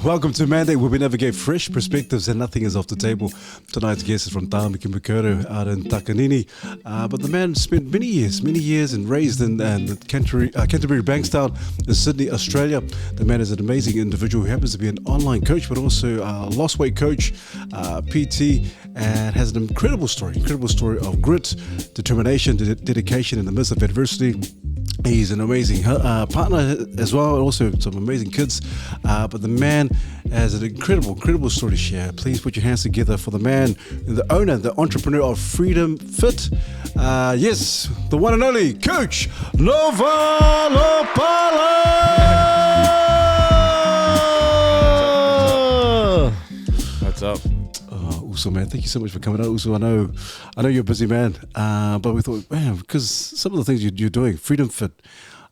Welcome to Mandate, where we navigate fresh perspectives and nothing is off the table. Tonight's guest is from Tāmaki Makuru out in Takanini. But the man spent many years and raised in the Canterbury Bankstown in Sydney, Australia. The man is an amazing individual who happens to be an online coach, but also a lost weight coach, PT, and has an incredible story of grit, determination, dedication in the midst of adversity. He's an amazing partner as well, and also some amazing kids. But the man has an incredible story to share. Please put your hands together for the man, the owner, the entrepreneur of Freedom Fit. Yes, the one and only Coach Noa Lal. What's up? Uso, man, thank you so much for coming out. Uso, I know you're a busy man, but we thought, man, because some of the things you're doing, Freedom Fit,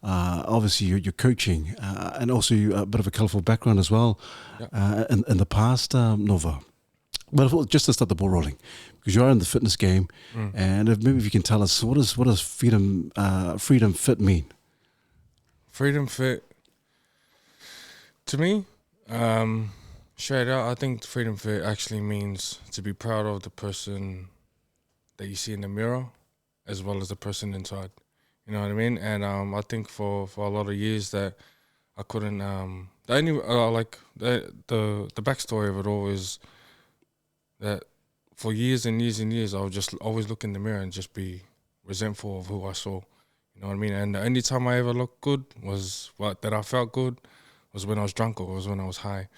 obviously you're coaching, and also you a bit of a colourful background as well, in the past, Nova. But I thought just to start the ball rolling, because you are in the fitness game, and maybe if you can tell us what does Freedom Fit mean? Freedom Fit, to me, straight out, I think Freedom Fit actually means to be proud of the person that you see in the mirror, as well as the person inside. You know what I mean? And I think for a lot of years that I couldn't. The backstory of it all is that for years and years and years, I would just always look in the mirror and just be resentful of who I saw. You know what I mean? And the only time I ever looked good that I felt good was when I was drunk or was when I was high.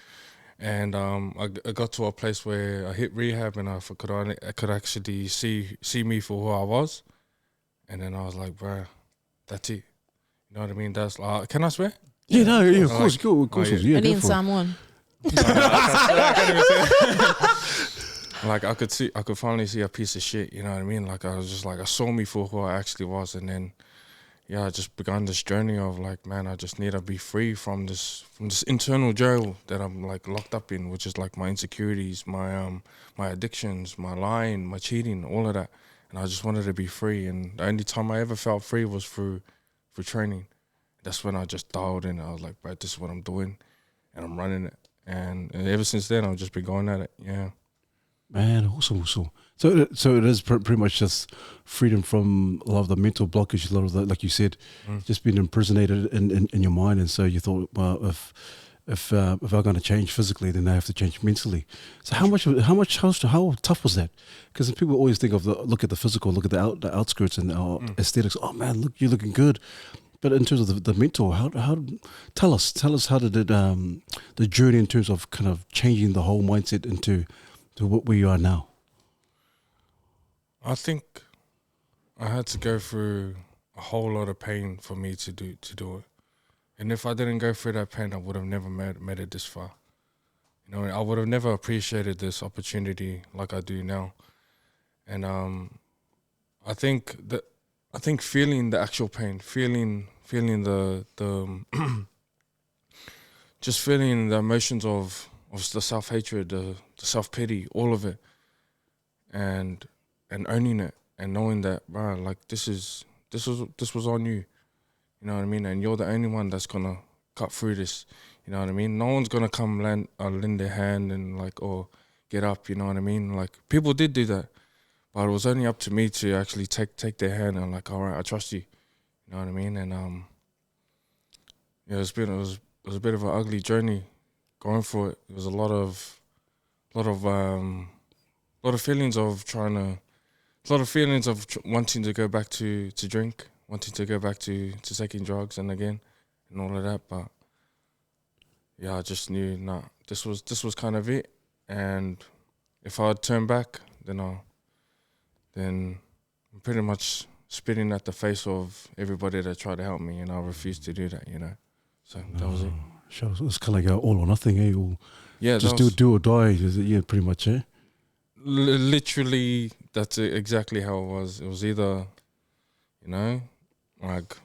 And I got to a place where I hit rehab and I could actually see me for who I was. And then I was like, bro, that's it. You know what I mean? That's can I swear? Yeah, no, yeah, of course, go. Of course, yeah. And in someone. I can't even say it. Like I could finally see a piece of shit. You know what I mean? Like I was just like, I saw me for who I actually was, and then I just began this journey of like, man, I just need to be free from this internal jail that I'm like locked up in, which is like my insecurities, my addictions, my lying, my cheating, all of that. And I just wanted to be free. And the only time I ever felt free was through training. That's when I just dialed in. I was like, bro, this is what I'm doing, and I'm running it. And ever since then, I've just been going at it. Yeah. Man, awesome. So it is pretty much just freedom from a lot of the mental blockage, a lot of the, like you said, just being imprisonated in your mind. And so you thought, well, if I'm going to change physically, then I have to change mentally. So how tough was that? Because people always think of look at the physical, look at the outskirts and the aesthetics. Oh man, look, you're looking good. But in terms of the mental, how tell us how did it the journey in terms of kind of changing the whole mindset into where you are now? I think I had to go through a whole lot of pain for me to do it. And if I didn't go through that pain, I would have never made it this far. You know, I would have never appreciated this opportunity like I do now. And I think feeling the actual pain, feeling the just feeling the emotions of the self-hatred, the self-pity, all of it, and owning it and knowing that, bro, like this was on you. You know what I mean? And you're the only one that's gonna cut through this. You know what I mean? No one's gonna come lend their hand and like, or get up. You know what I mean? Like people did do that, but it was only up to me to actually take their hand and like, all right, I trust you. You know what I mean? And it was a bit of an ugly journey going through it. There was a lot of feelings of wanting to go back to drink, wanting to go back to taking drugs and all of that. But yeah, I just knew, this was kind of it. And if I had turned back, then I'm pretty much spitting at the face of everybody that tried to help me, and I refused to do that, you know. So that was it. Sure, it's kind of like all or nothing, eh? Or yeah, just do or die. Yeah, pretty much, eh? Literally, that's exactly how it was. It was either, you know, like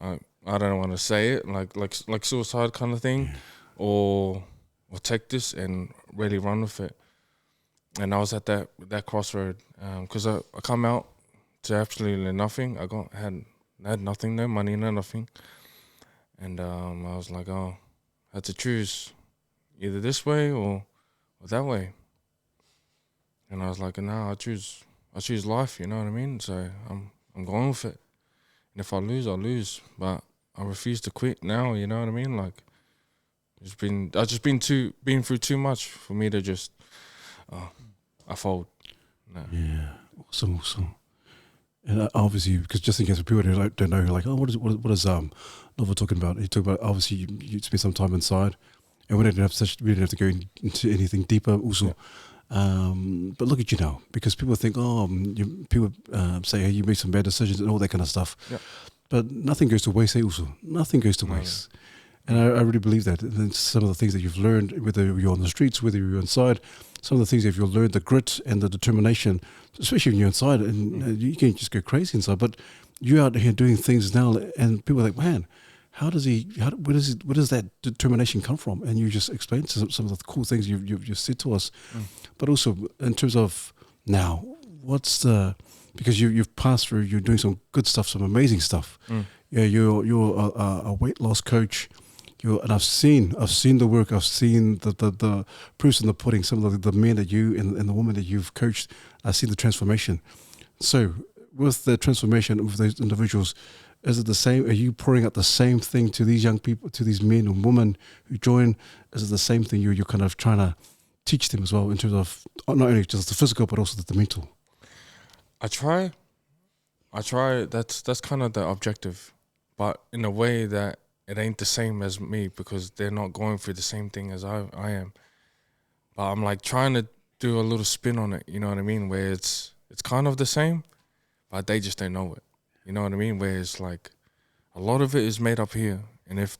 I don't want to say it, like suicide kind of thing, or take this and really run with it. And I was at that crossroad because I come out to absolutely nothing. I had nothing, no money, no nothing, and I was like, I had to choose, either this way or that way. And I was like, nah, I choose life, you know what I mean? So I'm going with it. And if I lose, I lose. But I refuse to quit now, you know what I mean? Like, I've just been through too much for me to just I fold. No. Yeah, awesome. And obviously, because just in case for people who don't know, like, oh, what is Nova talking about? He talked about obviously you spent some time inside, and we didn't have to go into anything deeper. Also, but look at you now, because people think, people say, hey, you made some bad decisions and all that kind of stuff. Yeah. But nothing goes to waste. Also, nothing goes to waste. And I really believe that. And then some of the things that you've learned, whether you're on the streets, whether you're inside, some of the things that you've learned, the grit and the determination, especially when you're inside, and you can just go crazy inside. But you're out here doing things now, and people are like, man, where does that determination come from? And you just explained some of the cool things you've said to us. But also in terms of now, because you've passed through, you're doing some good stuff, some amazing stuff. Yeah, you're a weight loss coach. And I've seen the work. I've seen the proofs in the pudding. Some of the men that you and the women that you've coached. I've seen the transformation. So with the transformation of those individuals, is it the same? Are you pouring out the same thing to these young people, to these men and women who join? Is it the same thing you're kind of trying to teach them as well in terms of not only just the physical but also the mental? I try. That's kind of the objective, but in a way that it ain't the same as me because they're not going through the same thing as I am. But I'm like trying to do a little spin on it, you know what I mean? Where it's kind of the same, but they just don't know it. You know what I mean? Where it's like a lot of it is made up here. And if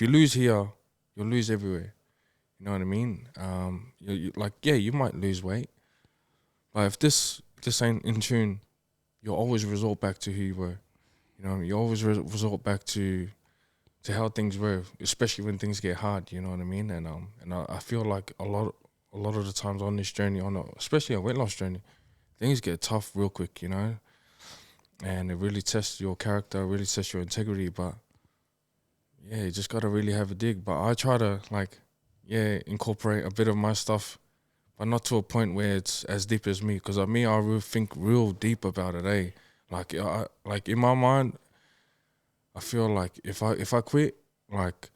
you lose here, you'll lose everywhere. You know what I mean? You might lose weight. But if this ain't in tune, you'll always resort back to who you were. You know what I mean? You always resort back to how things were, especially when things get hard. You know what I mean? And I feel like a lot of the times on this journey, especially a weight loss journey, things get tough real quick. You know, and it really tests your character, really tests your integrity. But yeah, you just gotta really have a dig. But I try to incorporate a bit of my stuff, but not to a point where it's as deep as me. Because I really think real deep about it. Like in my mind, I feel like if I quit, like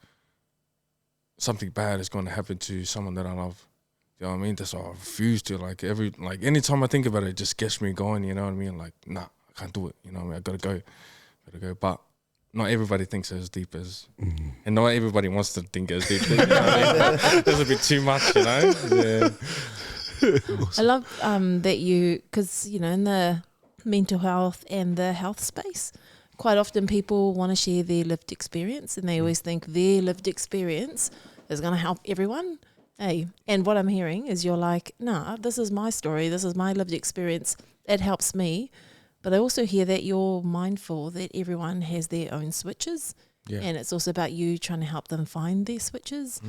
something bad is going to happen to someone that I love. You know what I mean? That's why I refuse to. Anytime I think about it, it just gets me going. You know what I mean? Like, nah, I can't do it. You know what I mean? I gotta go. But not everybody thinks as deep as, and not everybody wants to think as deep. You know what I mean? There's a bit too much, you know. Yeah. I love that because in the mental health and the health space, quite often people want to share their lived experience, and they always think their lived experience is going to help everyone. Hey, and what I'm hearing is you're like, nah, this is my story, this is my lived experience, it helps me. But I also hear that you're mindful that everyone has their own switches, and it's also about you trying to help them find their switches.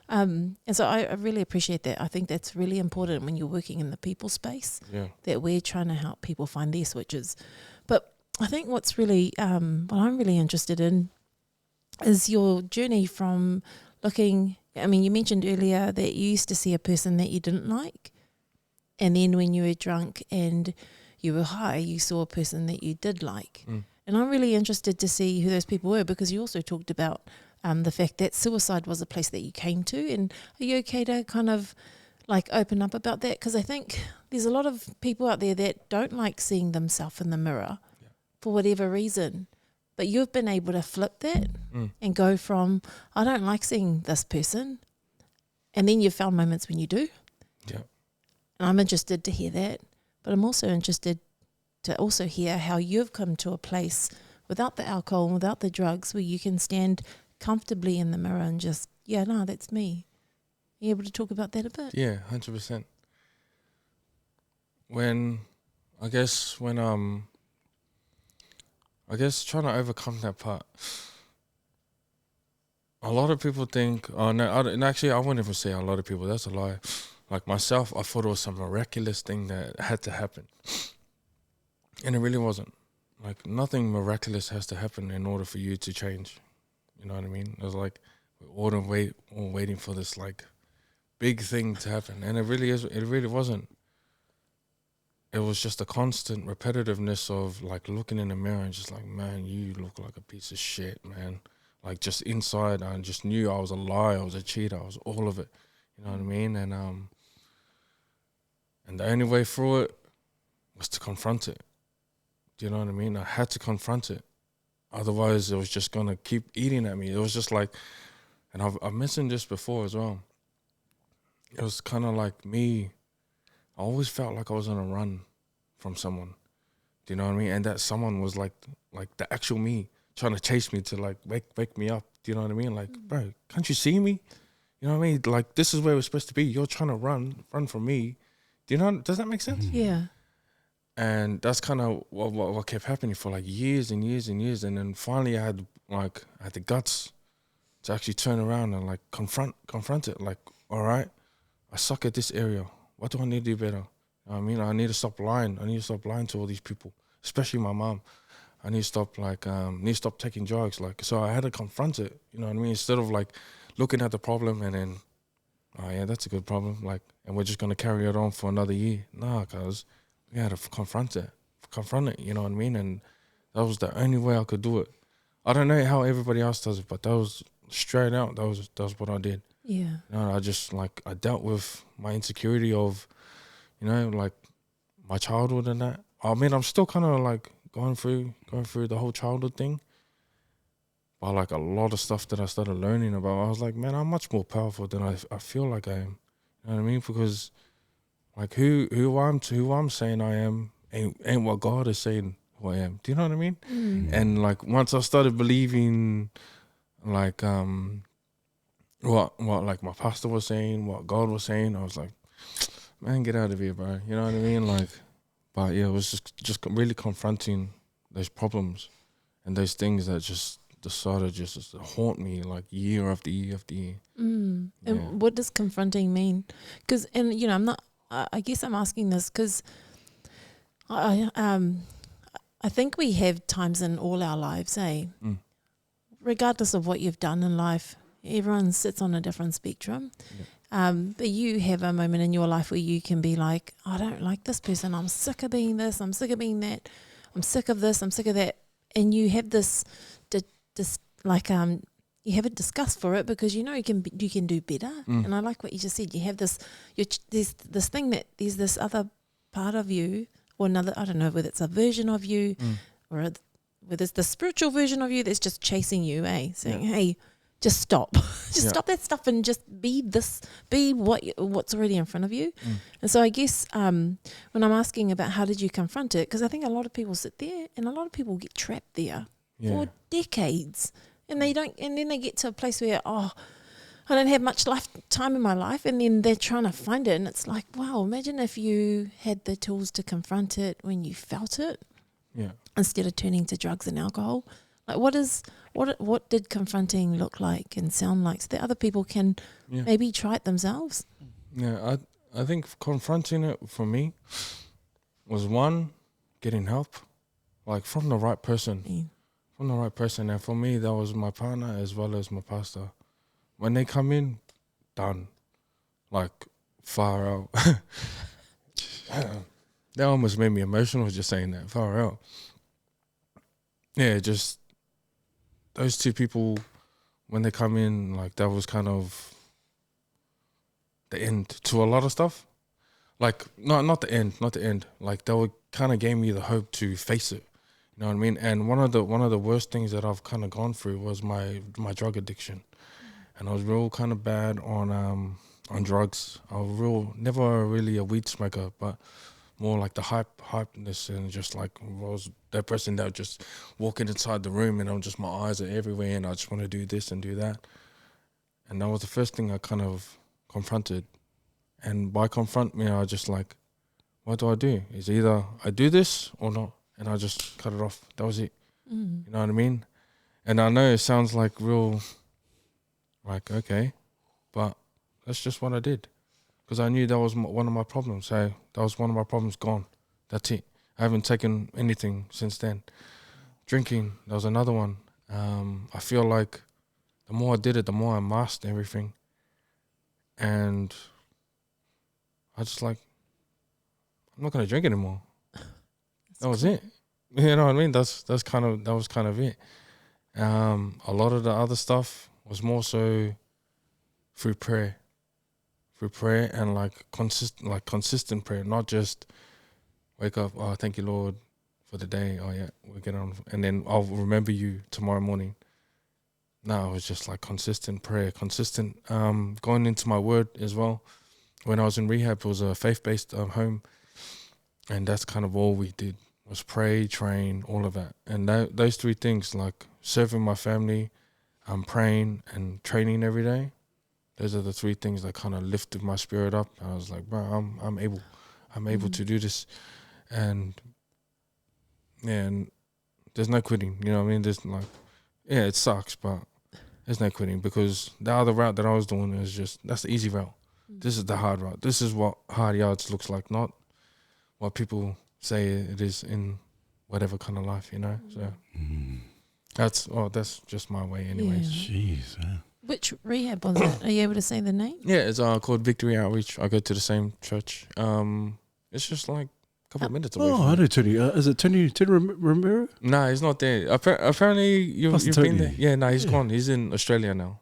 And so I really appreciate that. I think that's really important when you're working in the people space, that we're trying to help people find their switches. But I think what's really, what I'm really interested in is your journey from looking, you mentioned earlier that you used to see a person that you didn't like, and then when you were drunk and you were high, you saw a person that you did like. And I'm really interested to see who those people were, because you also talked about the fact that suicide was a place that you came to. And are you okay to kind of like open up about that? Because I think there's a lot of people out there that don't like seeing themselves in the mirror for whatever reason. But you've been able to flip that and go from, I don't like seeing this person, and then you've found moments when you do. Yeah. And I'm interested to hear that. But I'm also interested to also hear how you've come to a place without the alcohol and without the drugs where you can stand comfortably in the mirror and just, that's me. Are you able to talk about that a bit? Yeah, 100%. Trying to overcome that part. A lot of people think, actually I wouldn't even say a lot of people, that's a lie. Like myself, I thought it was some miraculous thing that had to happen. And it really wasn't. Like nothing miraculous has to happen in order for you to change. You know what I mean? It was like we're all waiting for this like big thing to happen, and it really wasn't. It was just a constant repetitiveness of like looking in the mirror and just like, man, you look like a piece of shit, man. Like just inside, I just knew I was a liar, I was a cheater, I was all of it. You know what I mean? And the only way through it was to confront it. Do you know what I mean? I had to confront it. Otherwise, it was just gonna keep eating at me. It was just like, and I've mentioned this before as well. It was kind of like me. I always felt like I was on a run from someone. Do you know what I mean? And that someone was like the actual me trying to chase me to like wake me up. Do you know what I mean? Like, bro, can't you see me? You know what I mean? Like, this is where we're supposed to be. You're trying to run from me. Do you know? Does that make sense? Yeah. And that's kind of what kept happening for like years and years and years. And then finally I had the guts to actually turn around and like confront it. Like, all right, I suck at this area. What do I need to do better? You know what I mean? I need to stop lying. I need to stop lying to all these people, especially my mom. I need to stop taking drugs. Like, so I had to confront it. You know what I mean? Instead of like looking at the problem and then, oh yeah, that's a good problem. Like, and we're just gonna carry it on for another year. Nah, cause we had to confront it. You know what I mean? And that was the only way I could do it. I don't know how everybody else does it, but that was straight out. That was what I did. Yeah. You know, I dealt with my insecurity of, you know, like my childhood and that. I mean, I'm still kind of like going through the whole childhood thing. But like a lot of stuff that I started learning about, I was like, man, I'm much more powerful than I feel like I am. You know what I mean? Because like who I'm saying I am ain't what God is saying who I am. Do you know what I mean? And like once I started believing like what like my pastor was saying, what God was saying, I was like, man, get out of here, bro. You know what I mean? Like, but yeah, it was just really confronting those problems and those things that just decided just to haunt me like year after year after year. And what does confronting mean? Because, and you know, I'm not. I guess I'm asking this because I think we have times in all our lives, regardless of what you've done in life, everyone sits on a different spectrum. But you have a moment in your life where you can be like, I don't like this person. I'm sick of being this. I'm sick of being that. I'm sick of this. I'm sick of that. And you have this, you have a disgust for it because you know you can do better. And I like what you just said. You have this, there's this thing that there's this other part of you or another, I don't know whether it's a version of you or whether it's the spiritual version of you that's just chasing you, saying, hey, just stop. Stop that stuff and just be what's already in front of you. And so I guess when I'm asking about how did you confront it, because I think a lot of people sit there and a lot of people get trapped there for decades. And they don't, and then they get to a place where, I don't have much time in my life, and then they're trying to find it, and it's like, wow, imagine if you had the tools to confront it when you felt it, instead of turning to drugs and alcohol. Like, what did confronting look like and sound like, so that other people can maybe try it themselves? Yeah, I think confronting it for me was one, getting help, like from the right person. From the right person. And for me, that was my partner as well as my pastor. When they come in, done. Like, far out. That almost made me emotional just saying that, far out. Yeah, just those two people, when they come in, like, that was kind of the end to a lot of stuff. Like, not the end. Like, they would kind of gave me the hope to face it. You know what I mean? And one of the worst things that I've kind of gone through was my drug addiction, and I was real kind of bad on drugs. I was never really a weed smoker, but more like the hypeness, and just like I was that person that would just walking inside the room and I'm just, my eyes are everywhere and I just want to do this and do that. And that was the first thing I kind of confronted. And by confront me, I just like, what do I do? Is either I do this or not. And I just cut it off. That was it. You know what I mean? And I know it sounds like real, like, okay, but that's just what I did. Because I knew that was one of my problems. So that was one of my problems gone. That's it. I haven't taken anything since then. Drinking, that was another one. I feel like the more I did it, the more I mastered everything. And I just like, I'm not gonna drink anymore. That was it. You know what I mean? That was kind of it. A lot of the other stuff was more so through prayer and like consistent prayer, not just wake up, oh, thank you, Lord, for the day. Oh yeah, we'll get on, and then I'll remember you tomorrow morning. No, it was just like consistent prayer, consistent going into my word as well. When I was in rehab, it was a faith-based home, and that's kind of all we did was pray, train, all of that. And those three things, like serving my family, praying and training every day, those are the three things that kind of lifted my spirit up. I was like, bro, I'm able to do this. And yeah, and there's no quitting, you know what I mean? There's like, yeah, it sucks, but there's no quitting, because the other route that I was doing is just, that's the easy route. This is the hard route. This is what hard yards looks like, not what people say it is in whatever kind of life, you know? So that's just my way anyways. Yeah. Jeez, man. Which rehab was it? Are you able to say the name? Yeah, it's called Victory Outreach. I go to the same church. It's just like a couple of minutes away Oh, from I me. know Tony. Is it Tony Romero? Nah, he's not there. Apparently, you've Pastor been Tony. there. Yeah, nah, he's Yeah. gone. He's in Australia now.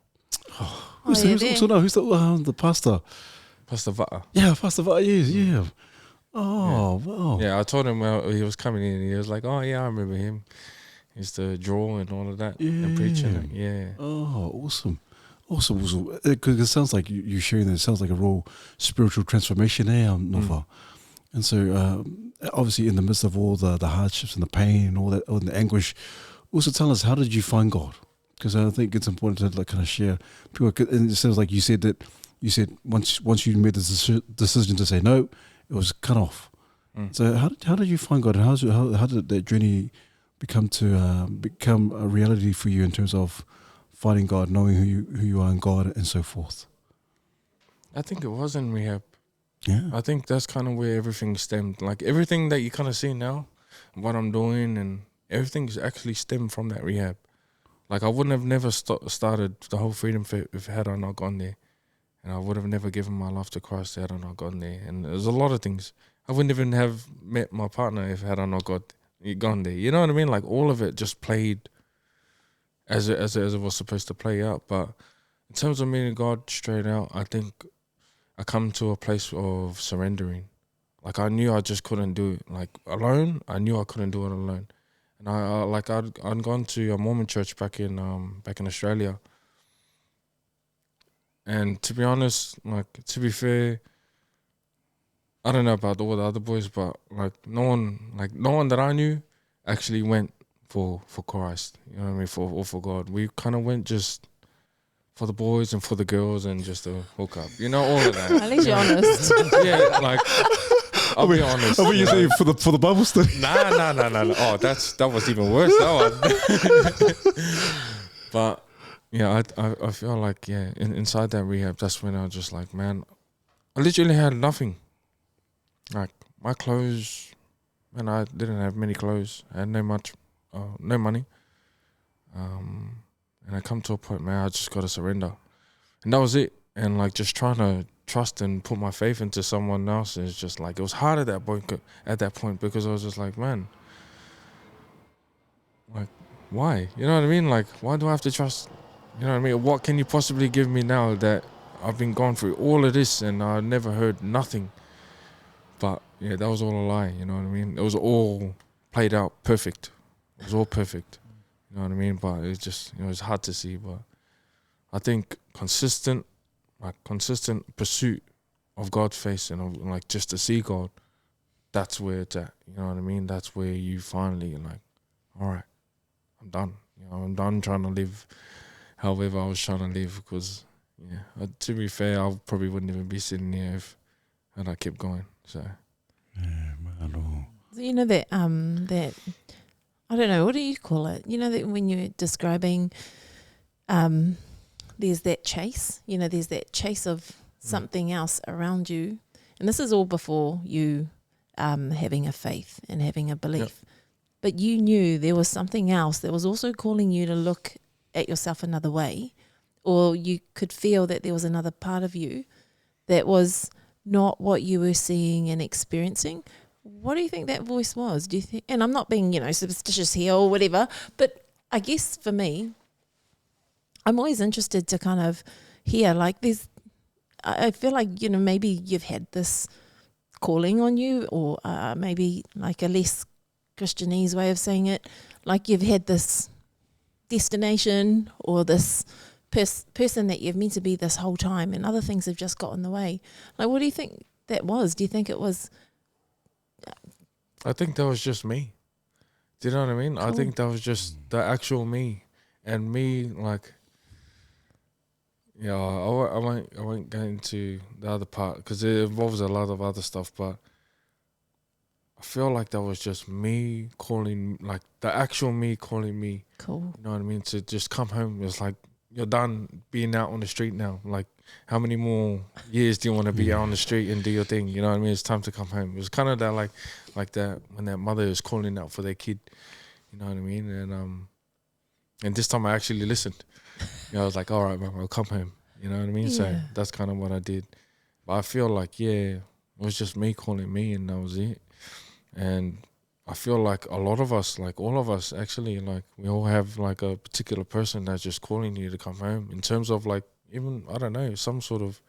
Who's yeah, also now? Who's the pastor? Pastor Vata. Yeah, Pastor Vata. Yeah. Oh, wow. Yeah, I told him he was coming in. He was like, "Oh yeah, I remember him. He's the draw and all of that and preaching." Yeah. Oh, awesome. Because it sounds like you sharing that. It sounds like a raw spiritual transformation there, Nova. And so, obviously, in the midst of all the hardships and the pain and all that, and the anguish, also tell us, how did you find God? Because I think it's important to like kind of share. And it sounds like you said once you made the decision to say no, it was cut off. So how did you find God? And how did that journey become a reality for you in terms of finding God, knowing who you are in God, and so forth? I think it was in rehab. Yeah. I think that's kind of where everything stemmed. Like everything that you kind of see now, what I'm doing, and everything's actually stemmed from that rehab. Like I wouldn't have never started the whole Freedom Fit if had I not gone there, and I would have never given my life to Christ had I not gone there. And there's a lot of things. I wouldn't even have met my partner if had I not gone there. You know what I mean? Like all of it just played as it was supposed to play out. But in terms of meeting God straight out, I think I come to a place of surrendering. Like I knew I just couldn't do it. Like alone, I knew I couldn't do it alone. And I'd gone to a Mormon church back in Australia. And to be honest, like to be fair, I don't know about all the other boys, but like no one that I knew actually went for Christ. You know what I mean? For God. We kind of went just for the boys and for the girls and just to hook up. You know, all of that. At least you're honest. Yeah, like I'll be honest. I mean, you say for the Bible study. Nah. Oh, that was even worse. That one. But yeah, I feel like inside that rehab, that's when I was just like, man, I literally had nothing. Like my clothes, and I didn't have many clothes. I had no money. And I come to a point, man, I just got to surrender, and that was it. And like just trying to trust and put my faith into someone else is just like, it was hard at that point because I was just like, man, like why? You know what I mean? Like why do I have to trust? You know what I mean? What can you possibly give me now that I've been going through all of this and I never heard nothing? But yeah, that was all a lie. You know what I mean? It was all played out perfect. It was all perfect. You know what I mean? But it's just, it's hard to see. But I think consistent pursuit of God's face and like just to see God, that's where it's at. You know what I mean? That's where you finally like, all right, I'm done. I'm done trying to live however I was trying to live, because to be fair, I probably wouldn't even be sitting here had I kept going. So So you know that that I don't know, what do you call it? You know that when you're describing there's that chase, there's that chase of something else around you. And this is all before you having a faith and having a belief. Yep. But you knew there was something else that was also calling you to look at yourself another way. or you could feel that there was another part of you that was not what you were seeing and experiencing. What do you think that voice was? Do you think? And I'm not being, superstitious here or whatever, but I guess for me, I'm always interested to kind of hear, like, I feel like, maybe you've had this calling on you, or maybe like a less Christianese way of saying it, like you've had this destination or this person that you've meant to be this whole time, and other things have just got in the way. Like, what do you think that was? Do you think it was? I think that was just me. Do you know what I mean? Cool. I think that was just the actual me, and me, like, yeah. I won't go into the other part because it involves a lot of other stuff, but I feel like that was just me calling, like the actual me calling me. Cool. You know what I mean? To just come home. It's like, you're done being out on the street now. Like, how many more years do you want to be out on the street and do your thing? You know what I mean? It's time to come home. It was kind of that, like that when that mother is calling out for their kid. You know what I mean? And this time I actually listened. I was like, all right, man, I'll come home. You know what I mean? Yeah. So that's kind of what I did. But I feel like, it was just me calling me, and that was it. And I feel like a lot of us, like all of us actually, like we all have like a particular person that's just calling you to come home, in terms of like, even, I don't know, some sort of,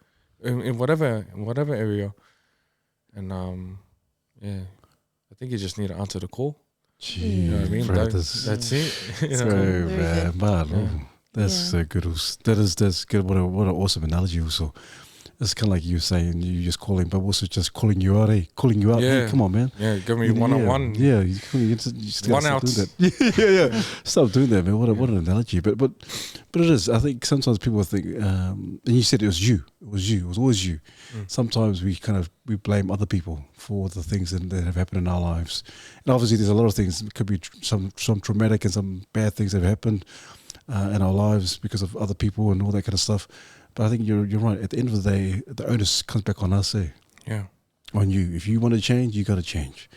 in whatever area. And I think you just need to answer the call. Jeez, You know what I mean? brothers. That's it. You So, know? Very good. man, Yeah. that's Yeah. so good. That's good. What an awesome analogy also. It's kind of like you saying you just calling, but also just calling you out, calling you out. Yeah. Hey, come on, man. Yeah, give me one-on-one. Yeah, you just gotta One stop out. doing that. yeah. Stop doing that, man. What an analogy. But it is. I think sometimes people think, and you said it was you. It was always you. Sometimes we blame other people for the things that have happened in our lives, and obviously there's a lot of things. It could be some traumatic and some bad things that have happened in our lives because of other people and all that kind of stuff. But I think you're right. At the end of the day, the onus comes back on us, Yeah. on you. If you want to change, you got to change,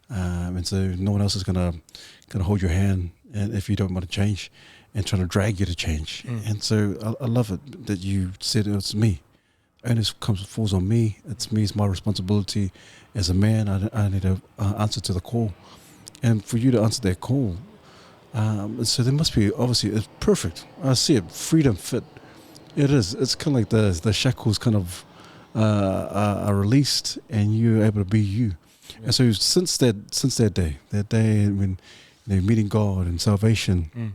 and so no one else is gonna hold your hand. And if you don't want to change, and trying to drag you to change, and so I love it that you said it's me. Onus falls on me. It's me. It's my responsibility as a man. I need to answer to the call, and for you to answer that call. So there must be, obviously, it's perfect. I see it. Freedom fit. It is. It's kind of like the shackles kind of are released, and you're able to be you. Yeah. And so since that day when meeting God and salvation,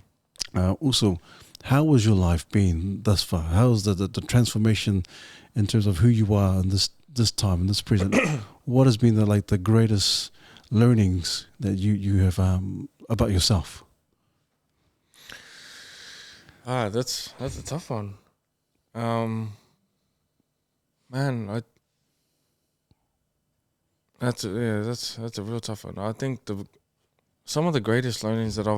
also, how has your life been thus far? How's the transformation in terms of who you are in this time in this present? What has been the greatest learnings that you have about yourself? That's a tough one. Man, that's a real tough one. I think some of the greatest learnings that I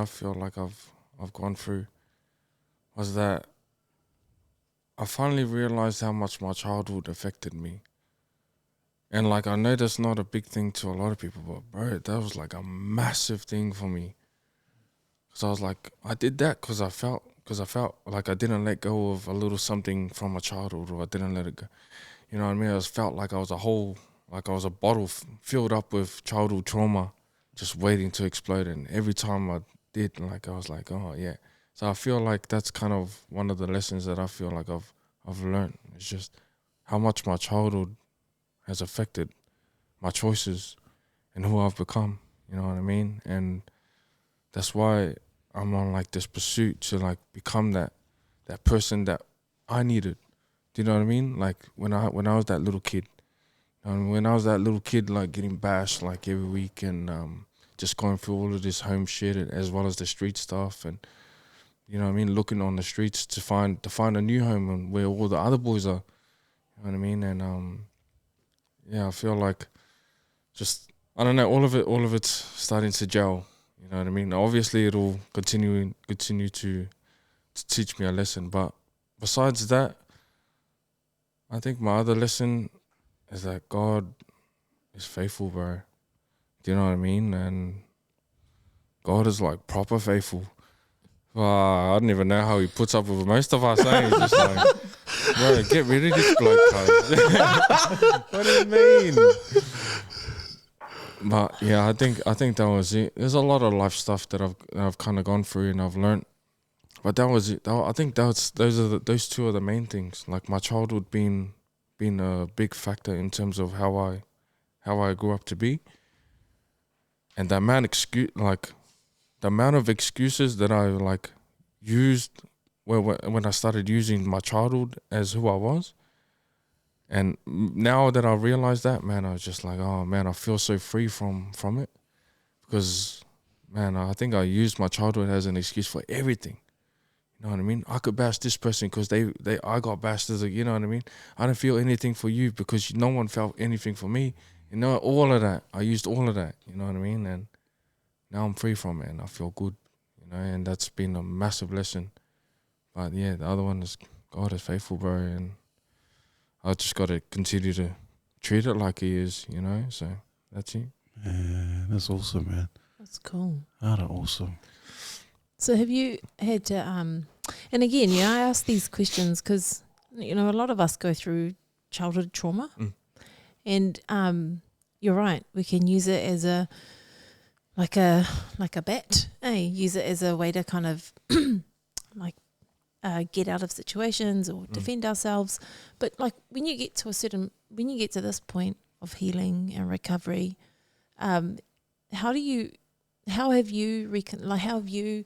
feel like I've gone through was that I finally realized how much my childhood affected me. And like, I know that's not a big thing to a lot of people, but bro, that was like a massive thing for me. Cause I was like, I did that because I felt like I didn't let go of a little something from my childhood, or I didn't let it go. You know what I mean? I just felt like I was a bottle filled up with childhood trauma, just waiting to explode. And every time I did, like, I was like, oh yeah. So I feel like that's kind of one of the lessons that I feel like I've learned. It's just how much my childhood has affected my choices and who I've become. You know what I mean? And that's why I'm on like this pursuit to like become that person that I needed. Do you know what I mean? Like when I was that little kid, when I was that little kid, like getting bashed like every week, and just going through all of this home shit, as well as the street stuff, and you know what I mean, looking on the streets to find a new home and where all the other boys are. You know what I mean? And yeah, I feel like just, I don't know, all of it's starting to gel. You know what I mean? Obviously, it'll continue to teach me a lesson. But besides that, I think my other lesson is that God is faithful, bro. Do you know what I mean? And God is like proper faithful. Wow, I don't even know how he puts up with most of us. He's just like, bro, get rid of this bloke, cuz. What do you mean? But yeah, I think that was it. There's a lot of life stuff that I've kind of gone through and I've learned. But that was it. I think those two are the main things. Like my childhood being a big factor in terms of how I grew up to be, and the amount of excuses that I like used when I started using my childhood as who I was. And now that I realized that, man, I was just like, oh man, I feel so free from it, because man, I think I used my childhood as an excuse for everything. You know what I mean? I could bash this person because I got bashed as a, you know what I mean? I don't feel anything for you because no one felt anything for me. You know, all of that. I used all of that, you know what I mean? And now I'm free from it and I feel good, you know, and that's been a massive lesson. But yeah, the other one is God is faithful, bro, and I just got to continue to treat it like he is, you know, so that's it. Yeah, that's awesome, man. That's cool. That's awesome. So have you had to, and again, you know, I ask these questions because, you know, a lot of us go through childhood trauma, and you're right, we can use it as like a bat, use it as a way to kind of get out of situations or defend ourselves. But like when you get to this point of healing and recovery, how have you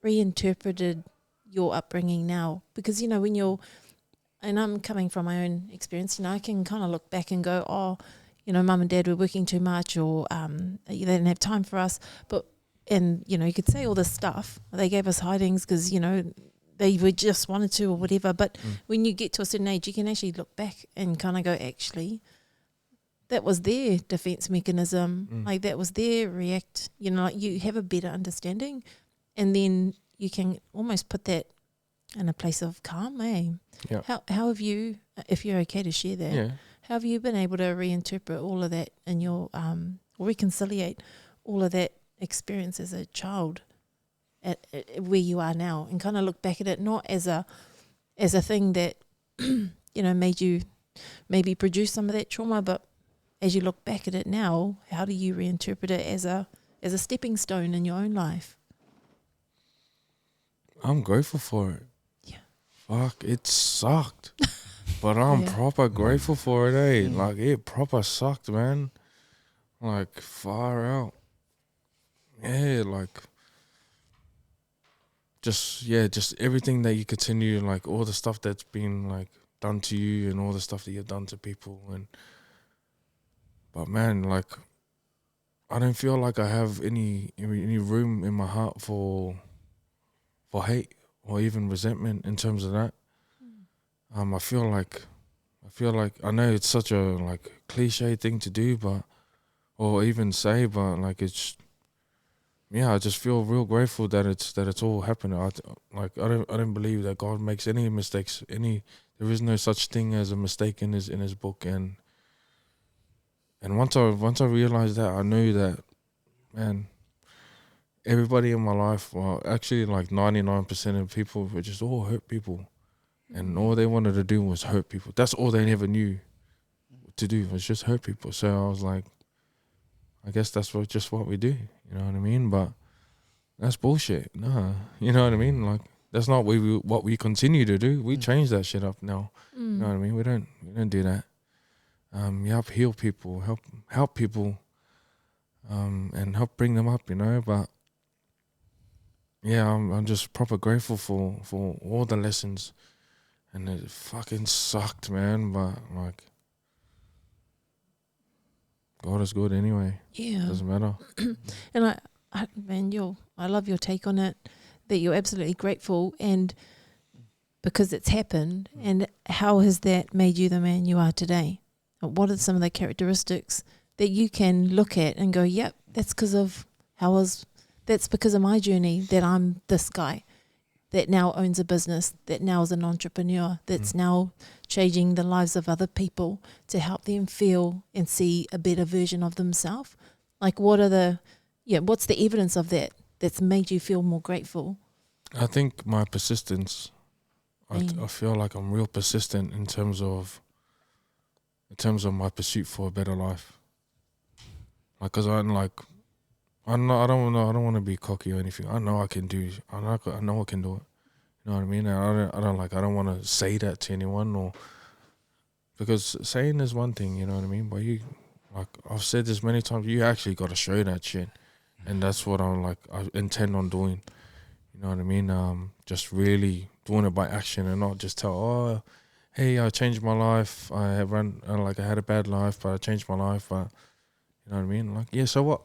reinterpreted your upbringing now? Because, you know, and I'm coming from my own experience, you know, I can kind of look back and go, oh, you know, mum and dad were working too much, or they didn't have time for us. And, you know, you could say all this stuff. They gave us hidings because, you know, they would just wanted to or whatever. But when you get to a certain age, you can actually look back and kind of go, actually, that was their defense mechanism. Like that was their react. You know, like you have a better understanding, and then you can almost put that in a place of calm, Yeah. How have you, if you're okay to share that, how have you been able to reinterpret all of that in your, reconciliate all of that experience as a child at where you are now, and kind of look back at it not as a thing that you know made you maybe produce some of that trauma, but as you look back at it now, how do you reinterpret it as a stepping stone in your own life? I'm grateful for it. Yeah. Fuck, it sucked. But I'm proper grateful for it, Like, it proper sucked, man. Like, far out. Yeah, like, just everything that you continue, like, all the stuff that's been, like, done to you and all the stuff that you've done to people. But, man, like, I don't feel like I have any room in my heart for hate or even resentment in terms of that. I feel like I know it's such a like cliche thing to do, or even say, but like it's I just feel real grateful that it's all happening. I don't believe that God makes any mistakes. There is no such thing as a mistake in his book, and once I realized that, I knew that, man, everybody in my life, well, actually like 99% of people were just all hurt people. And all they wanted to do was hurt people. That's all they never knew to do, was just hurt people. So I was like, I guess that's just what we do. You know what I mean? But that's bullshit. Nah, you know what I mean? Like, that's not what we continue to do. We change that shit up now. You know what I mean? We don't do that. You help heal people, help people, and help bring them up. You know, but yeah, I'm just proper grateful for all the lessons. And it fucking sucked, man. But like, God is good anyway. Yeah, doesn't matter. And I love your take on it. That you're absolutely grateful, and because it's happened. And how has that made you the man you are today? What are some of the characteristics that you can look at and go, "Yep, that's because of that's because of my journey. That I'm this guy that now owns a business, that now is an entrepreneur, that's now changing the lives of other people to help them feel and see a better version of themselves." Like, what's the evidence of that that's made you feel more grateful? I think my persistence. I Mm. feel like I'm real persistent in terms of my pursuit for a better life. Like, cause I'm like, I don't want to be cocky or anything. I know I can do. I know I can do it. You know what I mean? And I don't want to say that to anyone, or because saying is one thing. You know what I mean? But you, like I've said this many times, you actually got to show that shit, and that's what I intend on doing. You know what I mean? Just really doing it by action and not just tell, oh, hey, I changed my life. I had I had a bad life, but I changed my life. But you know what I mean? Like, yeah, so what?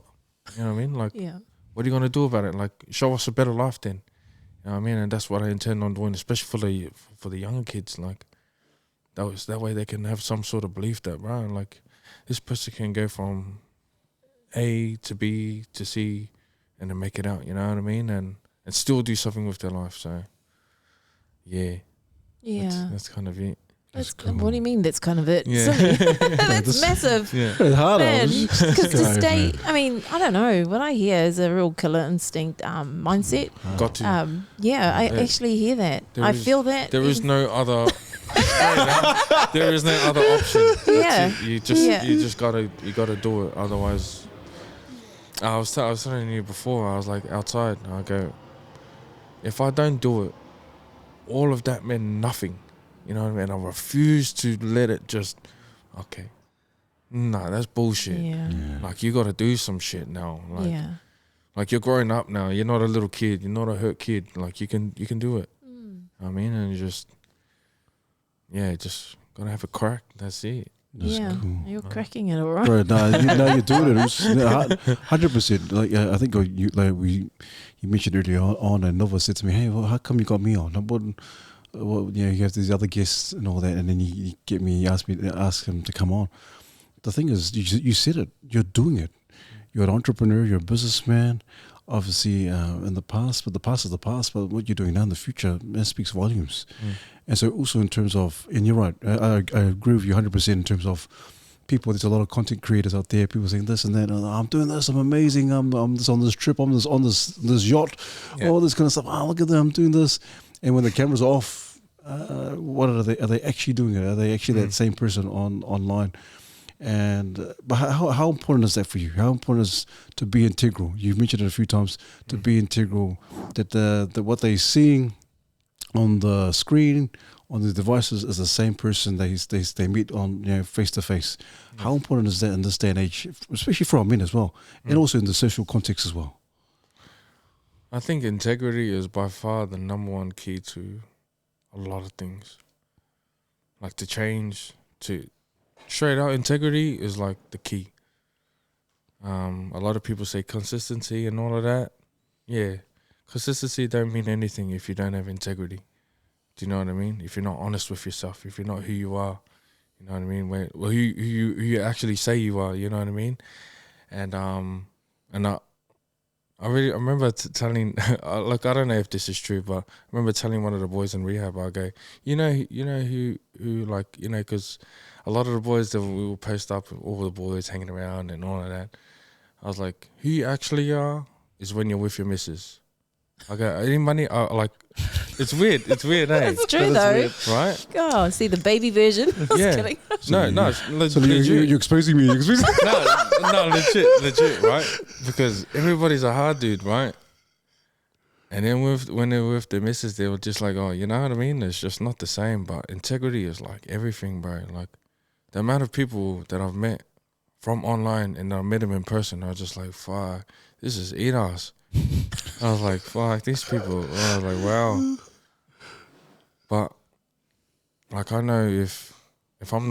You know what I mean? Like, Yeah. what are you gonna do about it? Like, show us a better life then. You know what I mean? And that's what I intend on doing, especially for the younger kids. Like, that way they can have some sort of belief that, bro, like, this person can go from A to B to C and then make it out. You know what I mean? And still do something with their life. So, yeah. Yeah. That's kind of it. That's What do you mean? That's kind of it. Yeah. Silly. That's massive. Yeah. It's hard. Because to stay, I mean, I don't know. What I hear is a real killer instinct mindset. Got to. I Yeah. actually hear that. There is- feel that. There is no other. There is no other option. Yeah. You just gotta do it. Otherwise, I was telling you before. I was like outside. And I go, if I don't do it, all of that meant nothing. You know what I mean? I refuse to let it just. Okay. Nah, that's bullshit. Yeah. Like, you gotta do some shit now. Like, Yeah. like you're growing up now. You're not a little kid. You're not a hurt kid. Like, you can do it. I mean, and you just gotta have a crack. That's it. That's Yeah. cool. You're cracking it, all right. Right, now you're doing it. 100%. Like I think you mentioned earlier on, and Nova said to me, "Hey, well, how come you got me on? You have these other guests and all that, and then you ask him to come on." The thing is, you said it. You're doing it. You're an entrepreneur. You're a businessman. Obviously, in the past, but the past is the past. But what you're doing now in the future, that speaks volumes. And so, also in terms of, and you're right, I agree with you 100% in terms of people. There's a lot of content creators out there. People saying this and that. I'm doing this. I'm amazing. I'm just on this trip. I'm just on this yacht. Yeah. All this kind of stuff. Oh, look at them. I'm doing this. And when the camera's off, what are they? Are they actually doing it? Are they actually that same person online? And but how important is that for you? How important is to be integral? You've mentioned it a few times. To be integral, that what they're seeing on the screen, on the devices, is the same person they meet on face to face. How important is that in this day and age, especially for our men as well, and also in the social context as well? I think integrity is by far the number one key to a lot of things. Like, to change, to straight out, integrity is like the key. A lot of people say consistency and all of that. Yeah, consistency don't mean anything if you don't have integrity. Do you know what I mean? If you're not honest with yourself, if you're not who you are, you know what I mean? Who you actually say you are, you know what I mean? And I remember telling, like, I don't know if this is true, but I remember telling one of the boys in rehab, I go, you know who like, because a lot of the boys that we will post up, all the boys hanging around and all of that. I was like, who you actually are is when you're with your missus. I go, any money? Like, it's weird, eh? It's true though. Weird, right? Oh, see the baby version. I was Yeah. kidding. No, So you're exposing me. no, legit, right? Because everybody's a hard dude, right? And then when they're with the missus, they were just like, oh, you know what I mean? It's just not the same. But integrity is like everything, bro. Like, the amount of people that I've met from online and I met them in person, I was just like, fuck, this is eat ass. I was like, fuck, these people. I was like, wow. But, like, I know if I'm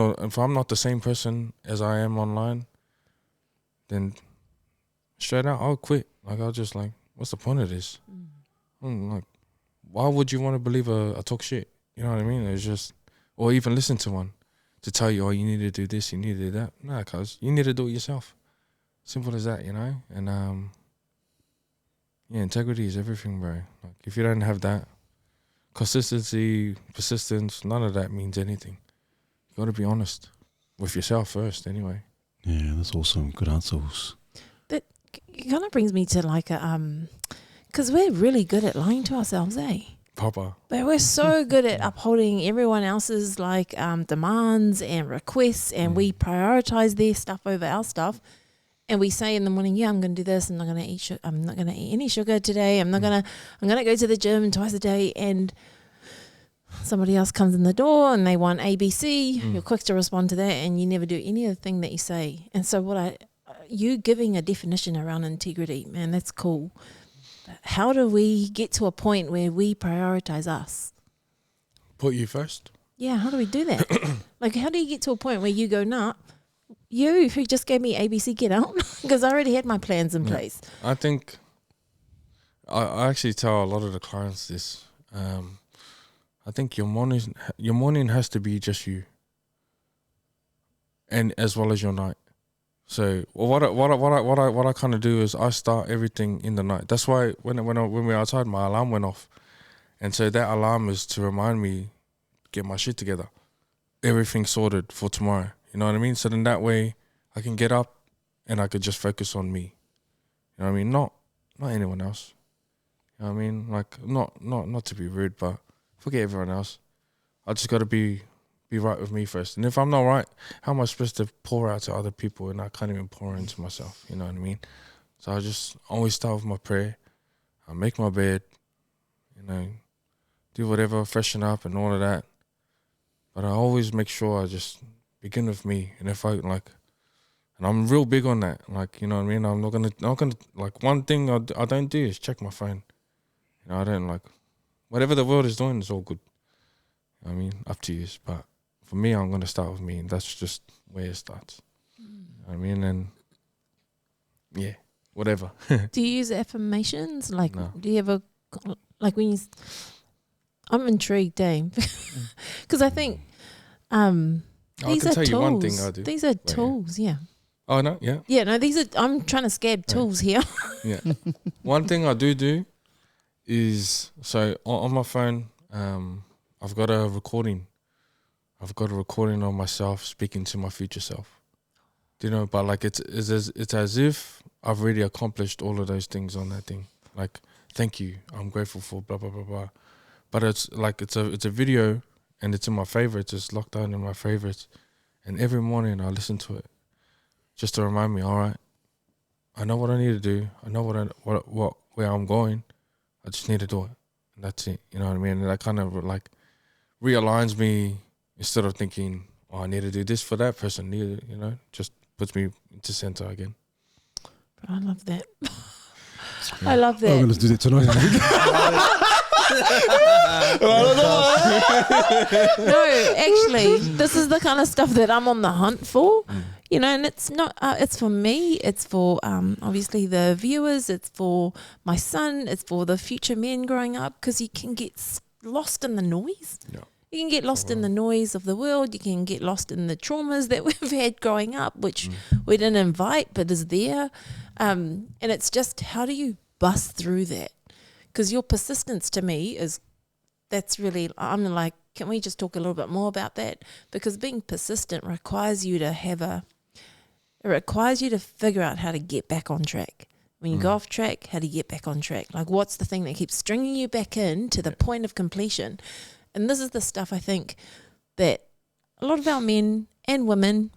not the same person as I am online, then straight out I'll quit. Like, I'll just like, what's the point of this? Like, why would you want to believe a talk shit? You know what I mean? It's just, or even listen to one to tell you, oh, you need to do this, you need to do that. Nah, cuz you need to do it yourself. Simple as that, you know? And yeah, integrity is everything, bro. Like, if you don't have that, consistency, persistence, none of that means anything. You got to be honest with yourself first, anyway. Yeah, that's awesome. Good answers. That kind of brings me to like a Because we're really good at lying to ourselves, eh? Proper. But we're so good at upholding everyone else's like demands and requests, and we prioritize their stuff over our stuff. And we say in the morning, yeah, I'm going to do this. I'm not going to eat. I'm not going to eat any sugar today. I'm going to go to the gym twice a day. And somebody else comes in the door and they want ABC. You're quick to respond to that, and you never do any of the thing that you say. And so you giving a definition around integrity, man, that's cool. How do we get to a point where we prioritize us? Put you first. Yeah, how do we do that? Like, how do you get to a point where you go, nah, you who just gave me ABC, get out? Because I already had my plans in place. I think I actually tell a lot of the clients this. I think your morning has to be just you, and as well as your night. So what I kind of do is I start everything in the night. That's why when we're outside, my alarm went off, and so that alarm is to remind me, get my shit together, everything sorted for tomorrow. You know what I mean? So then that way I can get up and I could just focus on me. You know what I mean? Not anyone else. You know what I mean? Like not to be rude, but forget everyone else. I just got to be right with me first. And if I'm not right, how am I supposed to pour out to other people and I can't even pour into myself? You know what I mean? So I just always start with my prayer. I make my bed, you know, do whatever, freshen up and all of that. But I always make sure I just begin with me. And if and I'm real big on that. Like, you know what I mean? I'm not gonna like, one thing I don't do is check my phone. You know, I don't like, whatever the world is doing is all good. I mean, up to you. But for me, I'm going to start with me, and that's just where it starts. You know what I mean? And yeah, whatever. Do you use affirmations? Like, No. do you ever, like when you, I'm intrigued, Dave, because I think these I can are tell tools. you one thing I do. These are tools, yeah. Oh, no? Yeah? Yeah, no, these are, I'm trying to scab tools here. Yeah. One thing I do is, so on my phone, I've got a recording. I've got a recording of myself speaking to my future self. Do you know? But like it's as if I've already accomplished all of those things on that thing. Like, thank you, I'm grateful for blah blah blah blah. But it's like it's a video, and it's in my favorites. It's locked down in my favorites, and every morning I listen to it, just to remind me. All right, I know what I need to do. I know where I'm going. I just need to do it, and that's it. You know what I mean? And that kind of like realigns me. Instead of thinking, oh, I need to do this for that person, you know, just puts me into center again. I love that. I love that. I'm going to do that tonight. No, actually, this is the kind of stuff that I'm on the hunt for. You know, and it's not, it's for me, it's for obviously the viewers, it's for my son, it's for the future men growing up, because you can get lost in the noise. Yeah. You can get lost in the noise of the world. You can get lost in the traumas that we've had growing up, which we didn't invite but is there. And it's just, how do you bust through that? Because your persistence to me is, that's really, I'm like, can we just talk a little bit more about that? Because being persistent requires you to it requires you to figure out how to get back on track. When you go off track, how do you get back on track? Like, what's the thing that keeps stringing you back in to the point of completion? And this is the stuff I think that a lot of our men and women,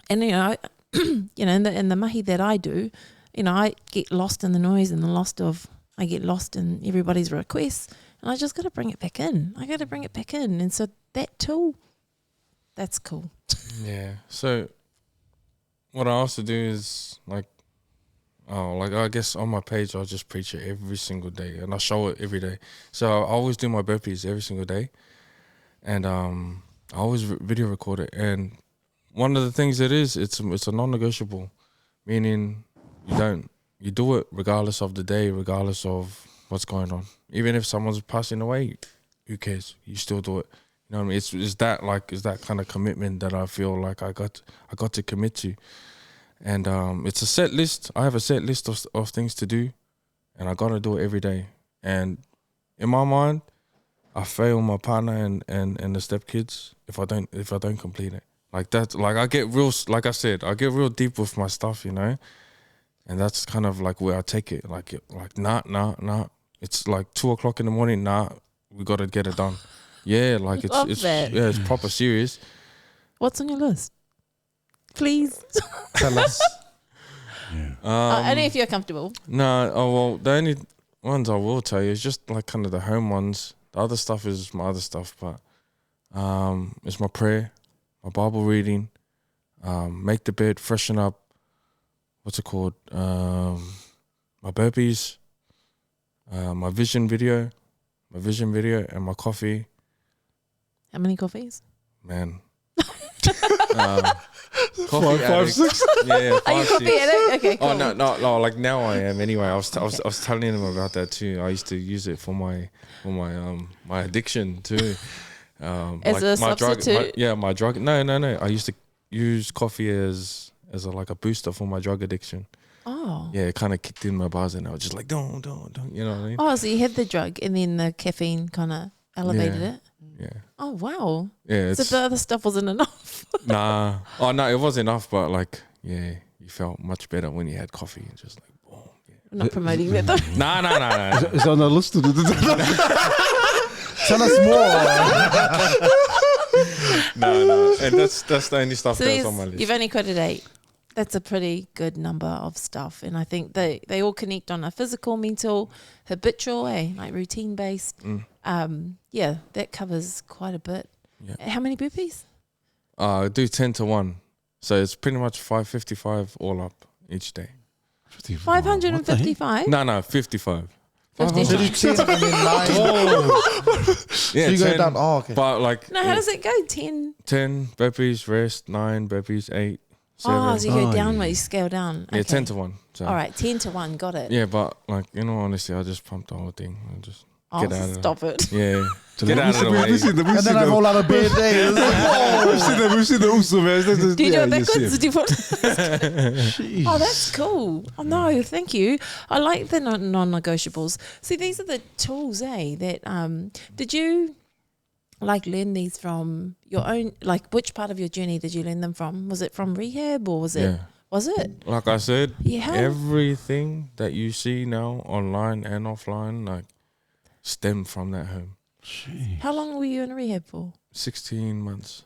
and in the mahi that I do, I get lost in the noise and I get lost in everybody's requests, and I just got to bring it back in. I got to bring it back in, and so that tool, that's cool. Yeah. So what I also do is I guess on my page I'll just preach it every single day, and I show it every day. So I always do my burpees every single day, and I always video record it. And one of the things it's a non-negotiable, meaning you do it regardless of the day, regardless of what's going on. Even if someone's passing away, who cares? You still do it. You know what I mean? It's that kind of commitment that I feel like I got to commit to. And it's a set list. I have a set list of things to do, and I gotta do it every day. And in my mind, I fail my partner and the stepkids if I don't complete it. Like that. Like I get real. Like I said, I get real deep with my stuff, you know. And that's kind of like where I take it. Like nah. It's like 2:00 in the morning. Nah, we got to get it done. Yeah, like Love it's that. yeah, it's proper serious. What's on your list? Please. Tell us. Only if you're comfortable. No, well, the only ones I will tell you is just like kind of the home ones. The other stuff is my other stuff, but it's my prayer, my Bible reading, make the bed, freshen up. What's it called? My burpees, my vision video, and my coffee. How many coffees? Man. Coffee Five, addict. 6. Yeah, Are you 5, coffee 6. addict? Okay, cool. Oh no! Like now I am. Anyway, I was telling him about that too. I used to use it for my addiction too. As a substitute? My drug. No. I used to use coffee as a booster for my drug addiction. Oh. Yeah, it kind of kicked in my buzz, and I was just like, don't. You know what I mean? Oh, so you had the drug and then the caffeine kind of elevated it? Yeah. Oh, wow. Yeah. So the other stuff wasn't enough. Nah. Oh no, it was enough, but like, yeah, you felt much better when you had coffee and just like, boom. Yeah. I'm not promoting that though. Nah. It's on the list. Tell us more. No. And that's the only stuff So that's on my list. you've only quoted 8. That's a pretty good number of stuff. And I think they all connect on a physical, mental, habitual way, like routine based. Yeah, that covers quite a bit. Yeah. How many burpees? I do 10 to 1. So it's pretty much 555 all up each day. 555? No, 55. 55. So you 10 and then 9. Yeah, So you go 10, down. Oh, okay. But like No, how does it go? 10? 10 burpees, rest, 9 burpees, 8, 7. Oh, so you go Oh, down, yeah. you scale down. Yeah, Okay. 10 to 1. So. All right, 10 to 1, got it. Yeah, but like, in all honesty, I just pumped the whole thing. I just get out of Stop it. Yeah. Get out of the way. We've seen And then I roll out of bed there. It's like, whoa. We've seen the also, man. Do you do it you see backwards? it. Do you put Oh, that's cool. Oh, no, thank you. I like the non-negotiables. See, these are the tools, that did you like learn these from your own, like which part of your journey did you learn them from? Was it from rehab or was it? Yeah. Was it? Like I said, Yeah. everything that you see now online and offline, like, stem from that home. How long were you in rehab for? 16 months.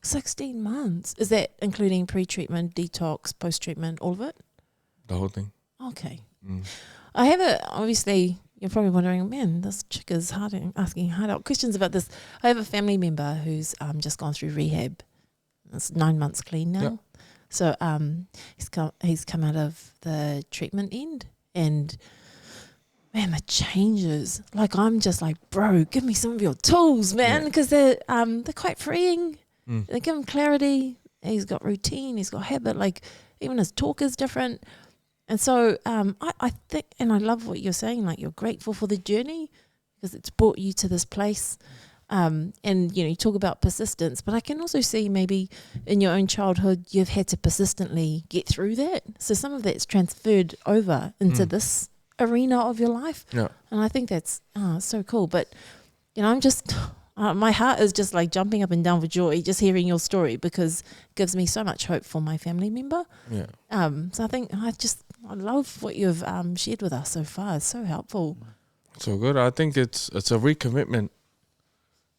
16 months. Is that including pre-treatment, detox, post-treatment, all of it? The whole thing. Okay. Mm. I have obviously, you're probably wondering, man, this chick is asking hard out questions about this. I have a family member who's just gone through rehab. It's 9 months clean now. Yep. So he's come out of the treatment end, and man, the changes. Like, I'm just like, bro, give me some of your tools, man, because they're quite freeing. Mm. They give him clarity. He's got routine. He's got habit. Like, even his talk is different. And so I think, and I love what you're saying, like, you're grateful for the journey because it's brought you to this place. And, you talk about persistence, but I can also see maybe in your own childhood, you've had to persistently get through that. So some of that's transferred over into this arena of your life. Yeah. And I think that's so cool. But, I'm just, my heart is just like jumping up and down for joy just hearing your story, because it gives me so much hope for my family member. Yeah. So I think I love what you've shared with us so far. It's so helpful. So good. I think it's a recommitment.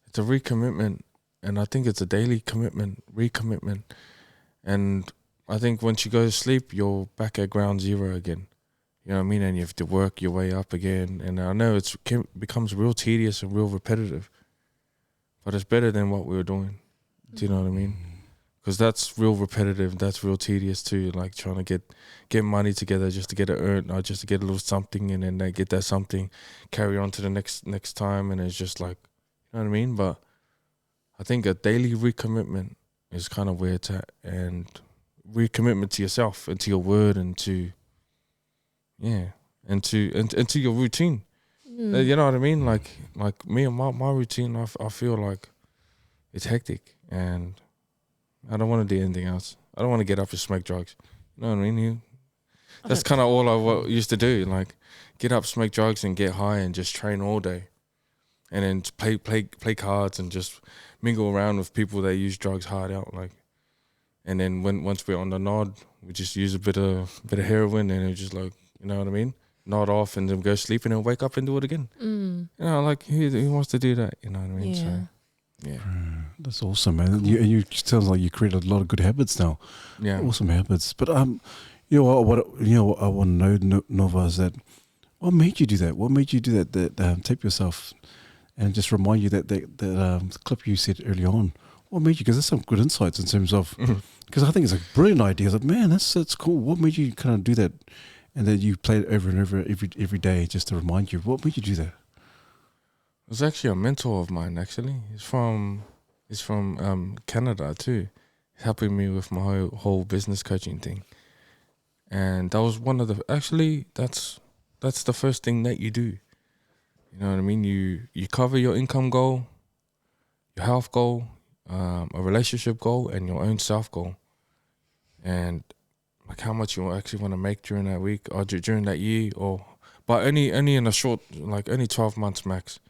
It's a recommitment, and I think it's a daily recommitment. And I think once you go to sleep, you're back at ground zero again. You know what I mean? And you have to work your way up again. And I know it becomes real tedious and real repetitive, but it's better than what we were doing. Do you know what I mean? Because that's real repetitive. That's real tedious too. Like trying to get money together just to get it earned, or just to get a little something, and then get that something, carry on to the next time, and it's just like, you know what I mean? But I think a daily recommitment is kind of where it's at, and recommitment to yourself and to your word and to to your routine. You know what I mean? Like me and my routine, I feel like it's hectic, and I don't want to do anything else. I don't want to get up and smoke drugs. You know what I mean? That's kind of all I used to do. Like, get up, smoke drugs, and get high, and just train all day, and then play cards and just mingle around with people that use drugs hard out. Like, And then once we're on the nod, we just use a bit of heroin, and it's just like, you know what I mean? Nod off and then go sleep and then wake up and do it again. You know, like who wants to do that? You know what I mean? Yeah. So, yeah. That's awesome, man. You sounds like you created a lot of good habits now. Yeah. Awesome habits. But you know what I want to know, Nova, is that what made you do that? What made you do that? That tape yourself and just remind you that clip you said early on. What made you? Because there's some good insights in terms of. Because I think it's a brilliant idea. Like, man, that's cool. What made you kind of do that? And then you play it over and over every day just to remind you. What made you do that? It was actually a mentor of mine. Actually, he's from Canada too. He's helping me with my whole business coaching thing. And that was one of the. Actually, that's the first thing that you do. You know what I mean? You cover your income goal, your health goal, a relationship goal, and your own self goal, and like how much you actually want to make during that week or during that year, but only in a short, like only 12 months max.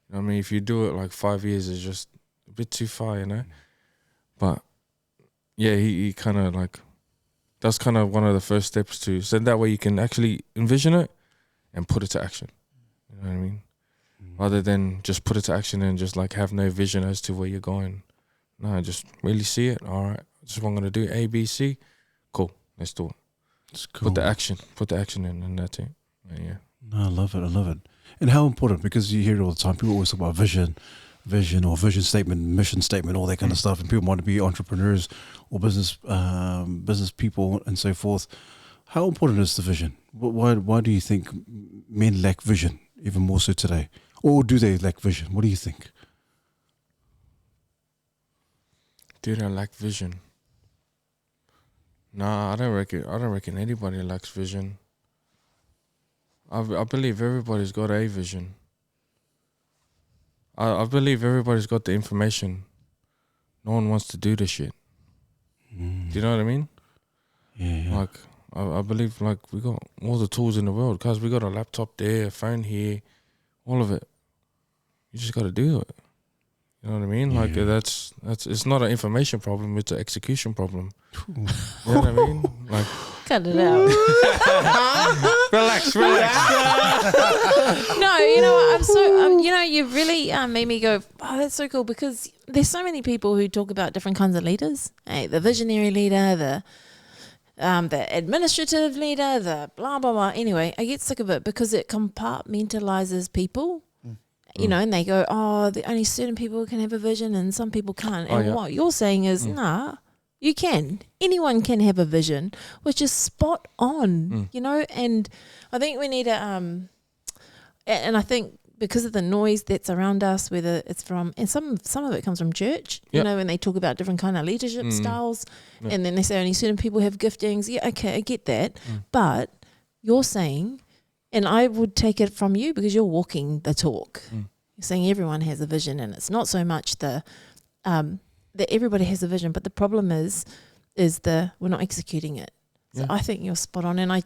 You know what I mean? If you do it like 5 years, it's just a bit too far, you know. But yeah, he kind of like, that's kind of one of the first steps to, so that way you can actually envision it and put it to action. You know what I mean? Rather than just put it to action and just like have no vision as to where you're going. No, just really see it. All right, this is what I'm gonna do. A, B, C. Cool. Let's do it. It's cool. Put the action in, and that's it. Yeah. No, I love it. And how important, because you hear it all the time, people always talk about vision or vision statement, mission statement, all that kind of stuff, and people want to be entrepreneurs or business people and so forth. How important is the vision? Why do you think men lack vision, even more so today? Or do they lack vision? What do you think? Do they lack vision? Nah, I don't reckon anybody lacks vision. I believe everybody's got a vision. I believe everybody's got the information. No one wants to do the shit. Do you know what I mean? Yeah. Like, I believe like we got all the tools in the world, because we got a laptop there, a phone here, all of it. You just got to do it. You know what I mean? Yeah. Like that's it's not an information problem, it's an execution problem. You know what I mean? Like, Cut it out. relax. No, you know what? I'm so you know, you've really made me go, oh, that's so cool, because there's so many people who talk about different kinds of leaders. Hey, the visionary leader, the administrative leader, the blah blah blah. Anyway, I get sick of it because it compartmentalizes people. You know, and they go, oh, only certain people can have a vision and some people can't. And what you're saying is, nah, you can. Anyone can have a vision, which is spot on, you know. And I think we need to, and I think because of the noise that's around us, whether it's from, and some of it comes from church, you know, when they talk about different kind of leadership styles, and then they say only certain people have giftings. Yeah, okay, I get that. But you're saying, and I would take it from you because you're walking the talk. You're saying everyone has a vision, and it's not so much that everybody has a vision, but the problem is we're not executing it. So I think you're spot on, and I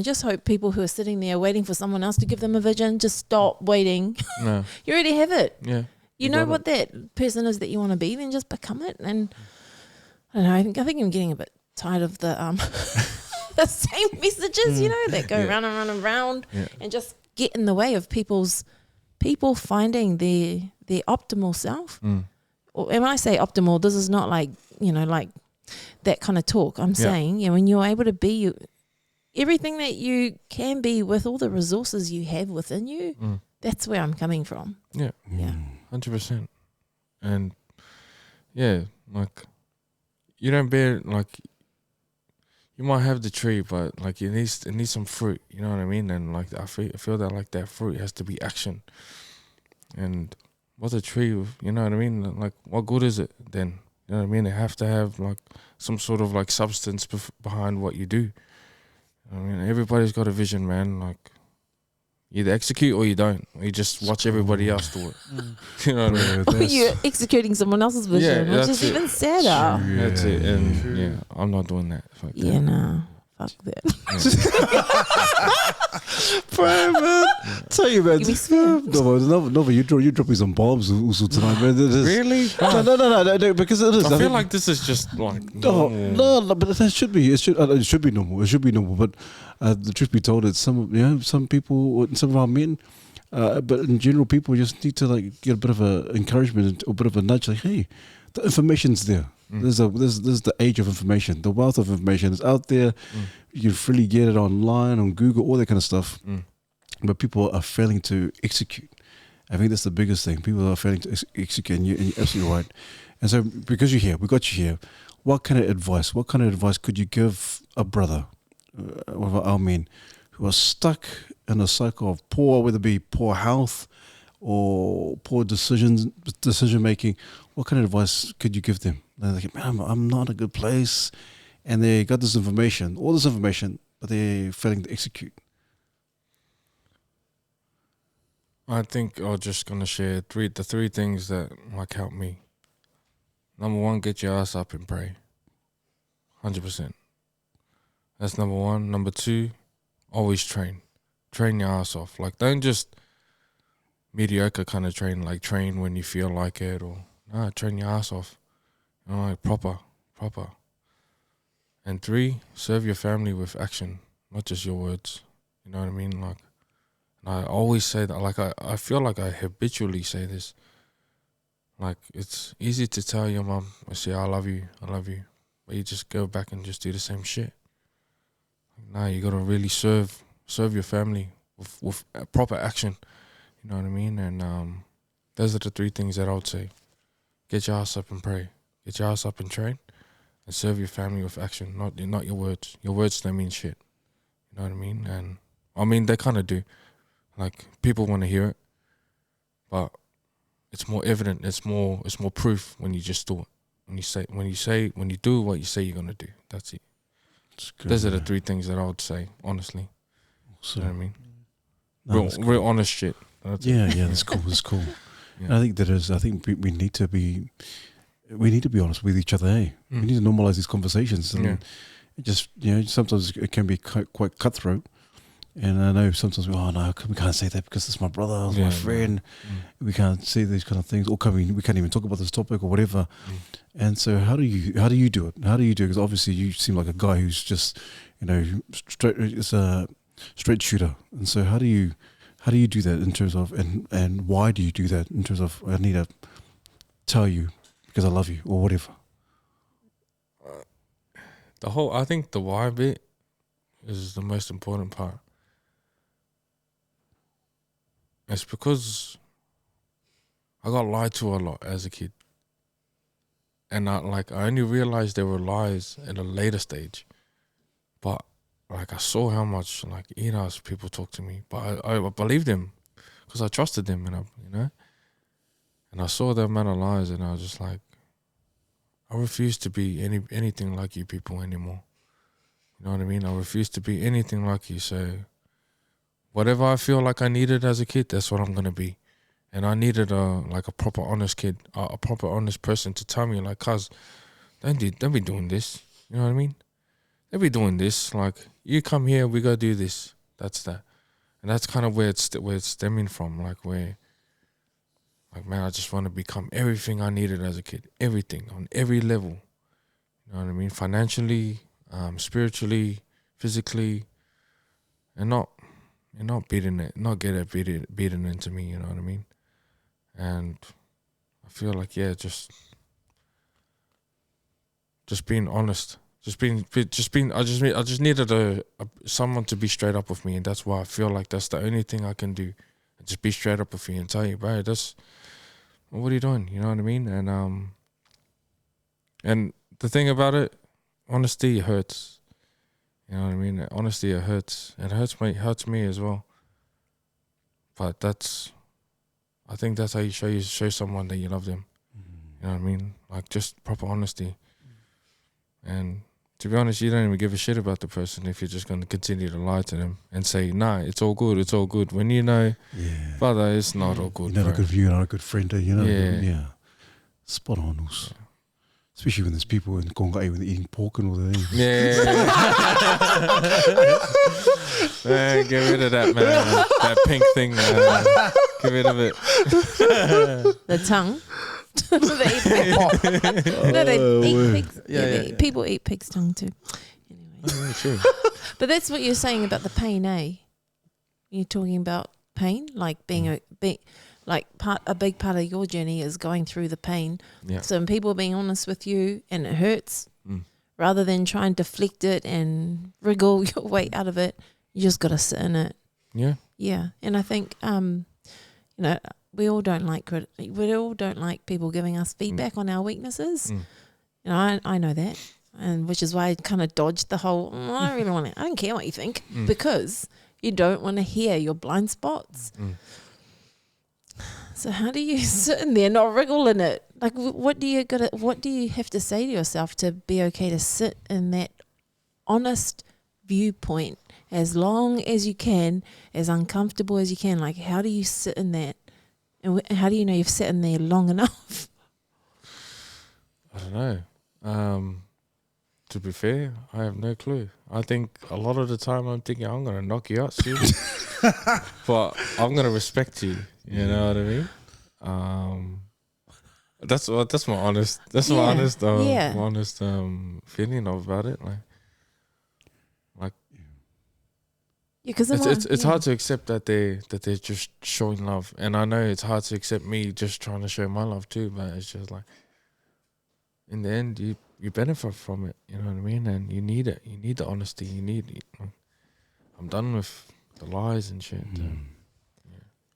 just hope people who are sitting there waiting for someone else to give them a vision just stop waiting. No. You already have it. Yeah. You know what that person is that you want to be, then just become it. And I don't know. I think I'm getting a bit tired of the the same messages, you know, that go round and round and round, and just get in the way of people finding their optimal self. And when I say optimal, this is not like, you know, like that kind of talk. I'm saying, you know, when you're able to be everything that you can be with all the resources you have within you, that's where I'm coming from. Yeah. 100%. And yeah, like you don't bear, like, you might have the tree, but like it needs some fruit. You know what I mean? And like I feel that like that fruit has to be action. And what's a tree? You know what I mean? Like, what good is it then? You know what I mean? They have to have like some sort of like substance behind what you do. I mean, everybody's got a vision, man. Like, you either execute or you don't. You just watch everybody else do it. You know what I mean? Or you're executing someone else's vision, which is even sadder. That's it. And I'm not doing that. Fuck that. No. Fuck that. Bro, man. Tell you, man. Give me spare. No, but you drop me some bombs also tonight, man. Really? No, because it is. I feel like this is just like No, but that should be. It should be normal. It should be normal. But the truth be told, it's some people, some of our men, but in general, people just need to like get a bit of a encouragement or a bit of a nudge. Like, hey, the information's there. This is the age of information. The wealth of information is out there. You can freely get it online, on Google, all that kind of stuff. But people are failing to execute. I think that's the biggest thing. People are failing to execute, and you're absolutely right. And so, because you're here, we got you here. What kind of advice could you give a brother, one of our men, who are stuck in a cycle of whether it be poor health or poor decision making? What kind of advice could you give them? They're like, man, I'm not in a good place, and they got all this information, but they're failing to execute. I think I'm just gonna share the three things that like help me. Number one, get your ass up and pray. 100%. That's number one. Number two, always train. Train your ass off. Like, don't just mediocre kind of train. Like, train when you feel like it, or train your ass off. You know, like proper. And three, serve your family with action, not just your words. You know what I mean? Like, and I always say that. Like, I feel like I habitually say this. Like, it's easy to tell your mum, I say, I love you, but you just go back and just do the same shit. Nah, you gotta really serve your family with proper action. You know what I mean? And those are the three things that I would say. Get your ass up and pray. Get your ass up and train, and serve your family with action, not your words. Your words don't mean shit. You know what I mean? And I mean, they kind of do. Like, people want to hear it, but it's more evident. It's more proof when you just do it. When you do what you say you're gonna do. That's it. Good, Those are the three things that I would say, honestly. So, You know what I mean? Real honest shit. Yeah, that's cool. That's cool. Yeah. I think that is. I think we need to be honest with each other. Hey, we need to normalize these conversations, and it just sometimes it can be quite cutthroat. And I know sometimes we can't say that because it's my brother, or my friend. We can't say these kind of things, or we can't even talk about this topic or whatever. And so, how do you do it? How do you do it? Because obviously, you seem like a guy who's just straight shooter. And so, how do you do that in terms of and why do you do that in terms of I need to tell you because I love you or whatever? I think the why bit is the most important part. It's because I got lied to a lot as a kid. And I only realized there were lies at a later stage. But like, I saw how much like Enos people talk to me. But I believed them because I trusted them, and I saw the amount of lies, and I was just like, I refuse to be anything like you people anymore. You know what I mean? I refuse to be anything like you. So whatever I feel like I needed as a kid, that's what I'm gonna be. And I needed a proper honest kid, a proper honest person to tell me, like, cuz, don't be doing this. You know what I mean? Don't be doing this. Like, you come here, we go do this. That's that. And that's kind of where it's stemming from. Like, man, I just want to become everything I needed as a kid. Everything, on every level. You know what I mean? Financially, spiritually, physically, and not beating it, not get it beaten into me. You know what I mean? And I feel like just being honest, just being. I just needed someone to be straight up with me, and that's why I feel like that's the only thing I can do. Just be straight up with you and tell you, bro, what are you doing? You know what I mean? And the thing about it, honesty hurts. You know what I mean? Honesty, it hurts. It hurts me as well. But I think that's how you show someone that you love them. You know what I mean? Like, just proper honesty. And to be honest, you don't even give a shit about the person if you're just going to continue to lie to them and say, nah, it's all good. When you know, brother, it's not all good. You're not a good view, not a good friend, Yeah. Spot on also. Especially when there's people in Kongai when they're eating pork and all that. Yeah. Man, get rid of that, man. That pink thing, man. Get rid of it. The tongue. They eat pig. No, they eat pigs. Yeah. People eat pig's tongue too. Anyway. Oh, true. But that's what you're saying about the pain, eh? You're talking about pain, like being a big part of your journey is going through the pain. Yeah. So when people are being honest with you and it hurts, Mm. rather than try and deflect it and wriggle your way out of it, you just got to sit in it. Yeah. Yeah, and I think we all don't like people giving us feedback on our weaknesses. Mm. You know, I know that, and which is why I kind of dodged the whole. I don't really want to. I don't care what you think because you don't want to hear your blind spots. Mm. So how do you sit in there, not wriggle in it? Like, what do you have to say to yourself to be okay to sit in that honest viewpoint as long as you can, as uncomfortable as you can? Like, how do you sit in that? And how do you know you've sat in there long enough? I don't know. To be fair, I have no clue. I think a lot of the time I'm thinking I'm gonna knock you out soon, but I'm gonna respect you. You know what I mean? That's my honest. That's my honest. Yeah. My honest feeling about it. Like Because it's hard to accept that they're just showing love, and I know it's hard to accept me just trying to show my love too. But it's just like, in the end, you benefit from it. You know what I mean? And you need it. You need the honesty. I'm done with the lies and shit.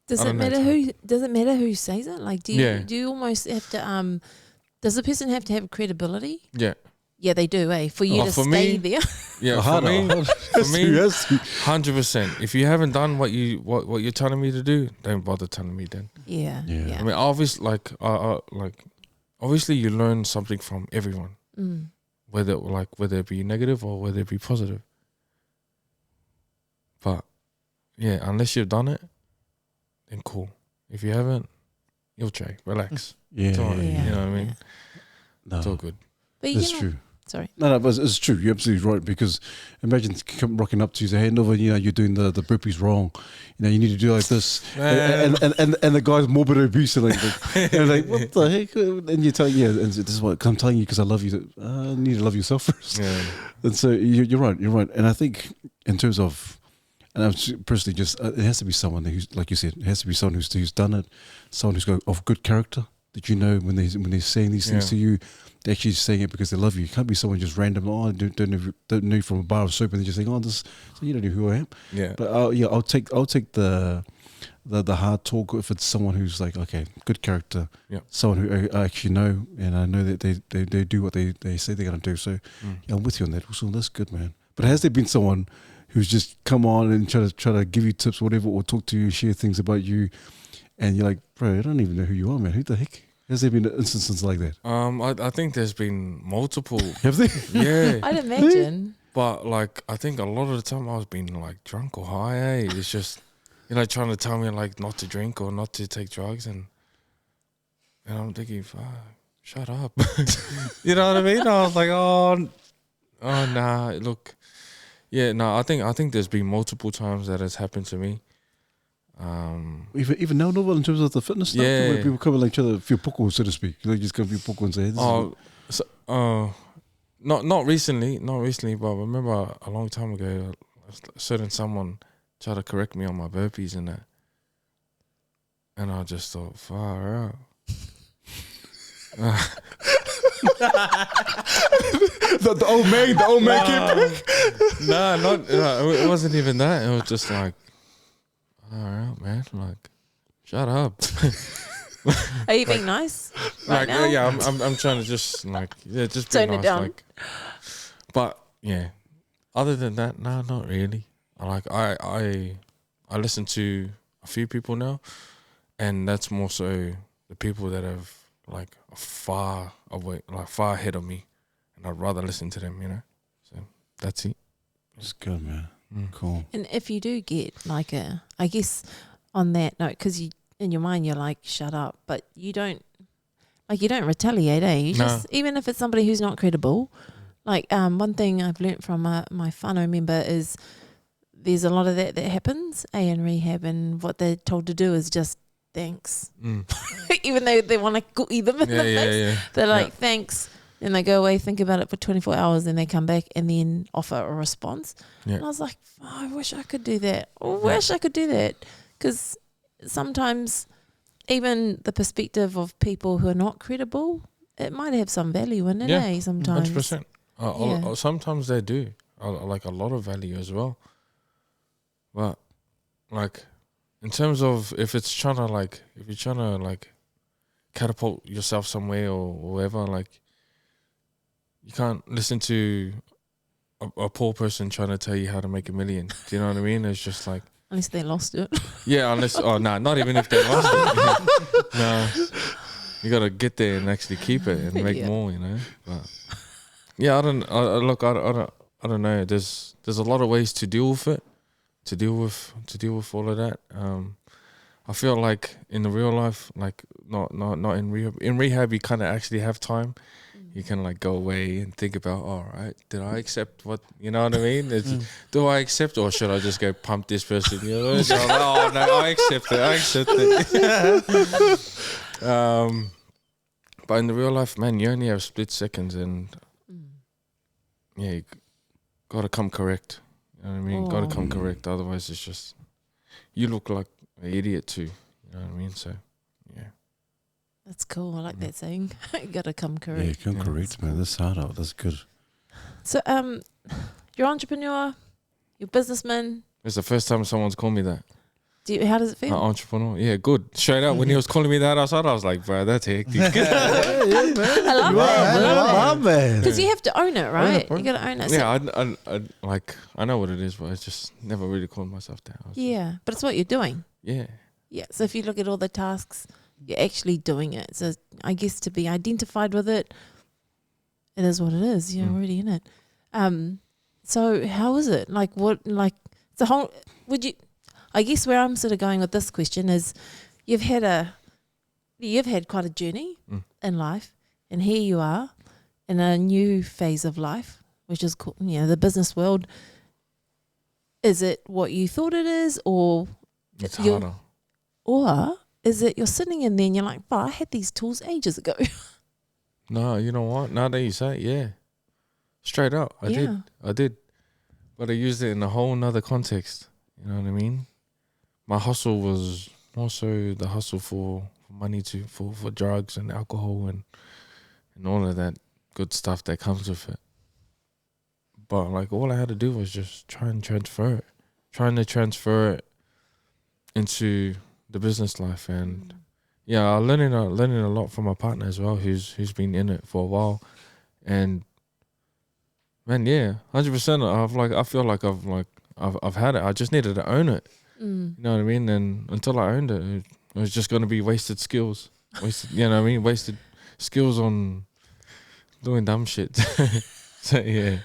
Does I it don't know, matter it's who says it? Like, do you almost have to does the person have to have credibility? Yeah. Yeah, they do, eh? For you to for stay me, there. Yeah, for me, 100%. If you haven't done what you're telling me to do, don't bother telling me then. Yeah. I mean, obviously, obviously, you learn something from everyone, whether it be negative or whether it be positive. But yeah, unless you've done it, then cool. If you haven't, you'll try. Relax. Yeah, It's all right, yeah. you know what I mean? No, It's all good. But that's true. Sorry. No, but it's true. You're absolutely right, because imagine rocking up to you, say, "Hey, Nova, you're doing the burpees wrong. You need to do like this." And the guy's morbid obese, and like what the heck? And you're telling, and this is what I'm telling you because I love you. You need to love yourself first. Yeah. And so you're right. And I think in terms of, and I'm personally just, it has to be someone who's, like you said, it has to be someone who's done it, someone who's got of good character, that when they're saying these things to you, they're actually saying it because they love you. It can't be someone just random. I don't know from a bar of soap, and they're just saying, so you don't know who I am. Yeah. But I'll take the hard talk if it's someone who's like, okay, good character. Yeah. Someone who I actually know, and I know that they do what they say they're gonna do. So I'm with you on that. So that's good, man. But has there been someone who's just come on and try to give you tips, whatever, or talk to you, share things about you, and you're like, bro, I don't even know who you are, man. Who the heck? Has there been instances like that? I think there's been multiple. Have they? Yeah. I'd imagine. But like, I think a lot of the time I was being like drunk or high. It's just, trying to tell me like not to drink or not to take drugs, and I'm thinking, shut up. You know what I mean? I was like, oh nah. Look, yeah, no. I think there's been multiple times that has happened to me. Even now, Novel, in terms of the fitness stuff, Yeah. where people come and like try to feel poko, so to speak. Just come feel poko and say, this is Not recently, but I remember a long time ago, a certain someone tried to correct me on my burpees and that, and I just thought, far out. the old man came back. It wasn't even that. It was just like, all right, man, like, shut up. Are you being nice right now? Yeah, I'm trying to just like, just be Tone it nice, down. like. But yeah, other than that, no, not really. I listen to a few people now, and that's more so the people that have like far away, like far ahead of me, and I'd rather listen to them, So that's it. It's good, man. Cool. And if you do get like I guess on that note, because in your mind you're like, shut up, but you don't, Like you don't retaliate, eh? You No. just, even if it's somebody who's not credible. Like one thing I've learnt from my whānau member is there's a lot of that happens, in rehab, and what they're told to do is just thanks. Even though they want to cookie them in the face. They're like, thanks. Then they go away, think about it for 24 hours, and they come back and then offer a response. Yeah. And I was like, I wish I could do that. I wish I could do that. Because sometimes even the perspective of people who are not credible, it might have some value in it, eh? Sometimes. 100%. Sometimes they do. Like a lot of value as well. But like in terms of if you're trying to catapult yourself somewhere or whatever, like you can't listen to a poor person trying to tell you how to make $1 million. Do you know what I mean? It's just like, unless they lost it. yeah, not even if they lost it. No, you gotta get there and actually keep it and make more, you know. But yeah, I don't know. There's a lot of ways to deal with it, to deal with all of that. I feel like in the real life, like not in rehab. In rehab, you kind of actually have time. You can like go away and think about, all right, did I accept what, you know what I mean? Do I accept, or should I just go pump this person? You know, so oh no, I accept it. But in the real life, man, you only have split seconds, and yeah, you gotta come correct. You know what I mean? Gotta come correct. Otherwise, it's just you look like an idiot too. You know what I mean? So yeah. That's cool. I like that saying. You gotta come correct. Yeah, come correct, man. That's hard out. That's good. So, you're an entrepreneur, you're a businessman. It's the first time someone's called me that. How does it feel? Entrepreneur. Yeah, good. Straight up, when he was calling me that outside, I was like, bro, that's hectic. Yeah, man. I love that. I love man. Because you have to own it, right? Own it, You gotta own it. Yeah, I know what it is, but I just never really called myself that. Yeah, but it's what you're doing. Yeah. Yeah. So if you look at all the tasks, you're actually doing it. So I guess to be identified with it, it is what it is. You're already in it. So how is it? Like what? Like the whole? I guess where I'm sort of going with this question is, you've had quite a journey in life, and here you are in a new phase of life, which is called, the business world. Is it what you thought it is, or It's harder. or is it you're sitting in there and you're like, I had these tools ages ago? No, you know what? Now that you say it, yeah. Straight up, I did. But I used it in a whole nother context. You know what I mean? My hustle was more so the hustle for money, for drugs and alcohol and all of that good stuff that comes with it. But like all I had to do was just trying to transfer it into the business life. And yeah, I'm learning a lot from my partner as well, who's been in it for a while. And man, yeah, 100%. I feel like I've had it. I just needed to own it. You know what I mean? And until I owned it, it was just going to be wasted skills. You know what I mean? Wasted skills on doing dumb shit. So yeah.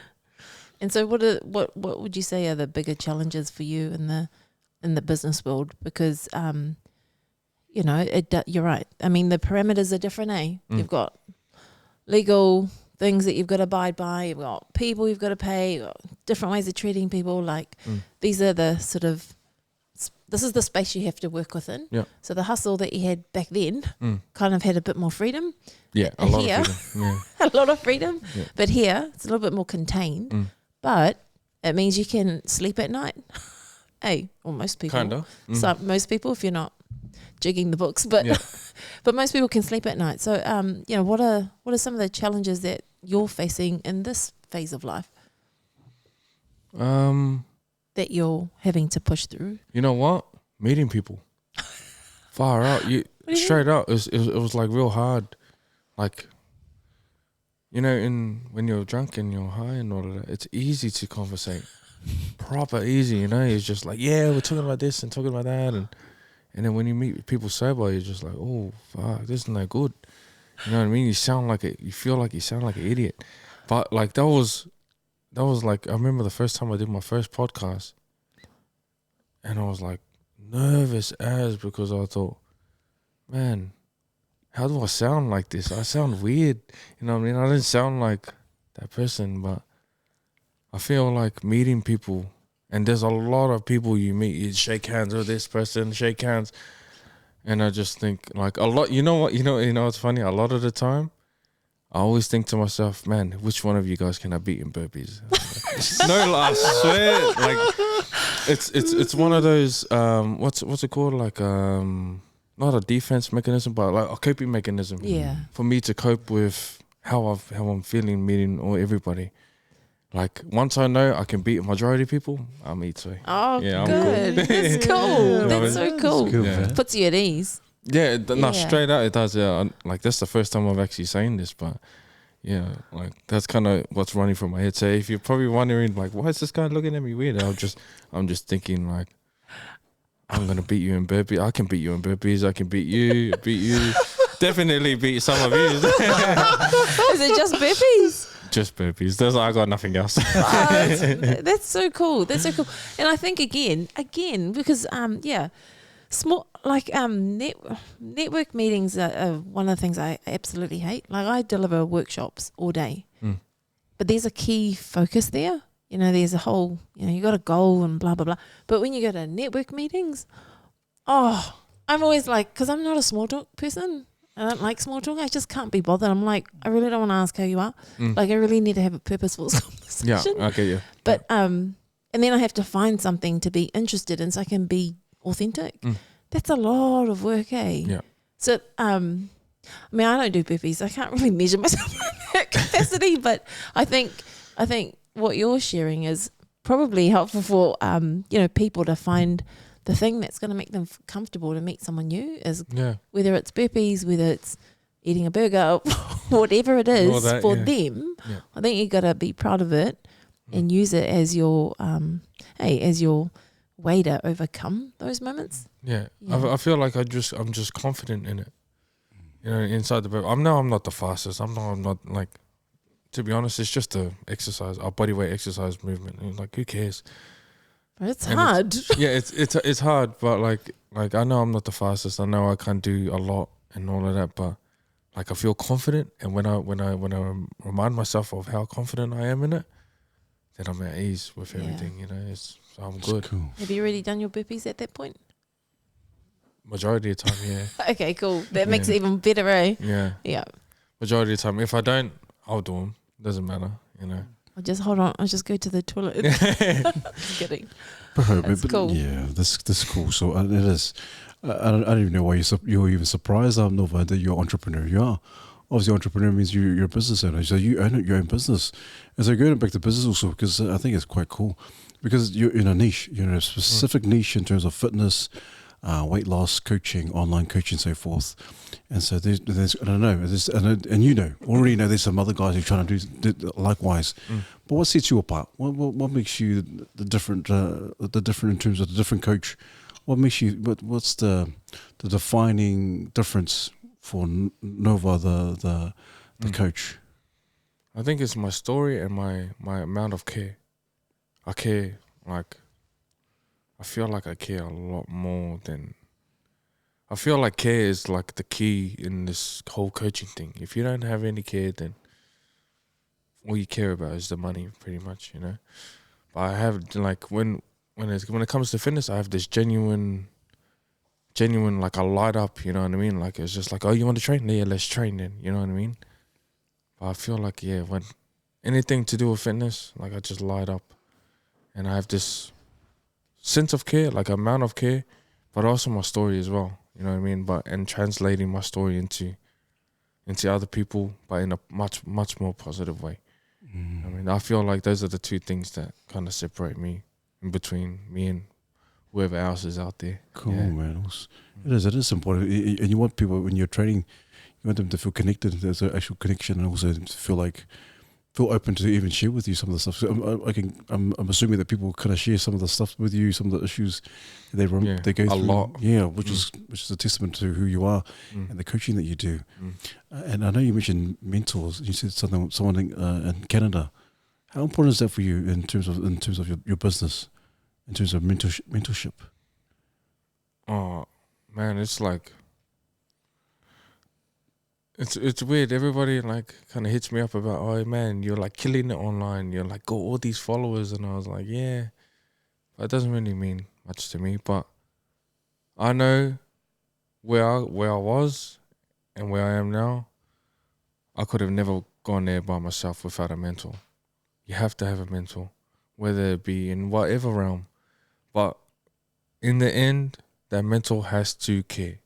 And so what would you say are the bigger challenges for you in the business world? Because you're right. I mean, the parameters are different, eh? You've got legal things that you've got to abide by. You've got people you've got to pay. You've got different ways of treating people. Like these are the sort of, this is the space you have to work within. Yeah. So the hustle that you had back then kind of had a bit more freedom. Yeah, a lot of freedom. Yeah. A lot of freedom. Yeah. But here, it's a little bit more contained. But it means you can sleep at night. Hey, or most people. Kind of. So most people, if you're not jigging the books, but but most people can sleep at night. So what are some of the challenges that you're facing in this phase of life that you're having to push through? You know what? Meeting people. Far out. Straight up. It was like real hard. Like, when you're drunk and you're high and all of that, it's easy to conversate. Proper easy, It's just like, yeah, we're talking about this and talking about that, and then when you meet people sober, you're just like, oh fuck, this is not good. You know what I mean? You feel like you sound like an idiot. But like that was like, I remember the first time I did my first podcast, and I was like nervous as, because I thought, man, how do I sound like this? I sound weird. You know what I mean? I didn't sound like that person, but I feel like meeting people, and there's a lot of people you meet, you shake hands with this person, shake hands. And I just think like a lot, you know what, you know, it's funny. A lot of the time, I always think to myself, man, which one of you guys can I beat in burpees? No, I swear, like it's one of those what's it called? Like not a defense mechanism, but like a coping mechanism. Yeah. For me to cope with how I'm feeling meeting or everybody. Like once I know I can beat a majority of people, I'm easy. Oh, Yeah, I'm good. cool. That's cool. That's so That's cool. good, Yeah. man. Puts you at ease. Yeah, no, Yeah. straight out it does. Yeah, like that's the first time I've actually saying this, but yeah, like that's kind of what's running through my head. So if you're probably wondering, like, why is this guy looking at me weird? I'm just thinking like, I'm gonna beat you in burpees. I can beat you in burpees. I can beat you. Definitely beat some of you. Is it just burpees? Just burpees. I got nothing else. That's so cool. That's so cool. And I think again, because small like network meetings are one of the things I absolutely hate. Like I deliver workshops all day, but there's a key focus there. You know, there's a whole, you know, you got a goal and blah blah blah. But when you go to network meetings, I'm always like, because I'm not a small talk person. I don't like small talk. I just can't be bothered. I'm like, I really don't want to ask how you are. Like, I really need to have a purposeful Yeah, conversation. okay, yeah. But and then I have to find something to be interested in so I can be authentic. That's a lot of work, eh? Yeah. So I mean, I don't do burpees. I can't really measure myself in that capacity. But I think what you're sharing is probably helpful for you know, people to find the thing that's going to make them comfortable to meet someone new, is whether it's burpees, whether it's eating a burger, whatever it is that, for yeah. them. Yeah. I think you got to be proud of it and use it as your as your way to overcome those moments. Yeah. Yeah. I feel like I'm just confident in it. You know, inside the burpee. I'm not the fastest. I'm not like, to be honest, it's just a exercise, a body weight exercise movement. And like, who cares? But it's And hard. It's hard, but like I know I'm not the fastest. I know I can't do a lot and all of that, but like I feel confident, and when I remind myself of how confident I am in it, then I'm at ease with Yeah. everything. You know, so I'm That's good. cool. Have you already done your burpees at that point? Majority of the time, yeah, Okay, cool. That makes Yeah. it even better, eh? yeah. Yeah. Majority of the time, if I don't, I'll do them. Doesn't matter, you know. I'll just hold on. I'll just go to the toilet. Just kidding. Bro, That's cool. Yeah, this is cool. So it is. I don't even know why you're even surprised, Nova, that you're an entrepreneur. You are. Obviously, entrepreneur means you're a business owner. So you own your own business. And so going back to business also, because I think it's quite cool. Because you're in a niche. You're in a specific niche in terms of fitness, weight loss, coaching, online coaching, so forth. And so there's I don't know, and you know, already know there's some other guys who are trying to do likewise. But what sets you apart? What makes you the different in terms of the different coach? What makes you? What's the defining difference for Nova, the coach? I think it's my story and my amount of care. I care, like, I feel like I care a lot more than. I feel like care is like the key in this whole coaching thing. If you don't have any care, then all you care about is the money, pretty much, you know. But I have, like, when it comes to fitness, I have this genuine, like, I light up, you know what I mean? Like, it's just like, oh, you want to train? Yeah, let's train then, you know what I mean? But I feel like, yeah, when anything to do with fitness, like, I just light up. And I have this sense of care, like amount of care, but also my story as well, you know what I mean? And translating my story into other people, but in a much, much more positive way. I mean, I feel like those are the two things that kind of separate me in between me and whoever else is out there. Cool, Yeah. man. It is important, and you want people when you're training, you want them to feel connected. There's an actual connection, and also to feel open to even share with you some of the stuff. So I'm assuming that people kind of share some of the stuff with you, some of the issues they go A through. lot. Yeah, which is a testament to who you are and the coaching that you do. And I know you mentioned mentors. You said someone in Canada. How important is that for you in terms of your business, in terms of mentorship? Oh, man, it's like, It's weird. Everybody like kind of hits me up about, oh man, you're like killing it online. You're like got all these followers, and I was like, yeah, but it doesn't really mean much to me. But I know where I was and where I am now. I could have never gone there by myself without a mentor. You have to have a mentor, whether it be in whatever realm. But in the end, that mentor has to care.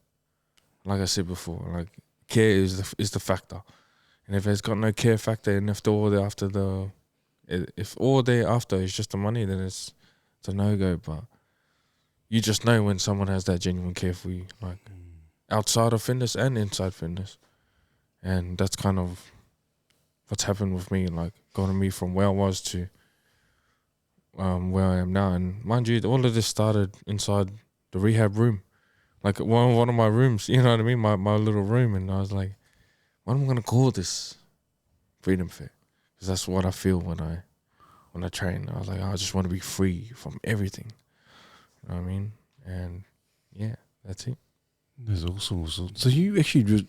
Like I said before, like care is the factor. And if it's got no care factor, and if all they're after is just the money, then it's a no go. But you just know when someone has that genuine care for you, like outside of fitness and inside fitness. And that's kind of what's happened with me, like gotten me from where I was to where I am now. And mind you, all of this started inside the rehab room, like one of my rooms. You know what I mean? My little room. And I was like, what am I gonna call this? Freedom Fit, because that's what I feel when I train. I was like, I just want to be free from everything. You know what I mean? And yeah, that's it. That's awesome. So you actually just,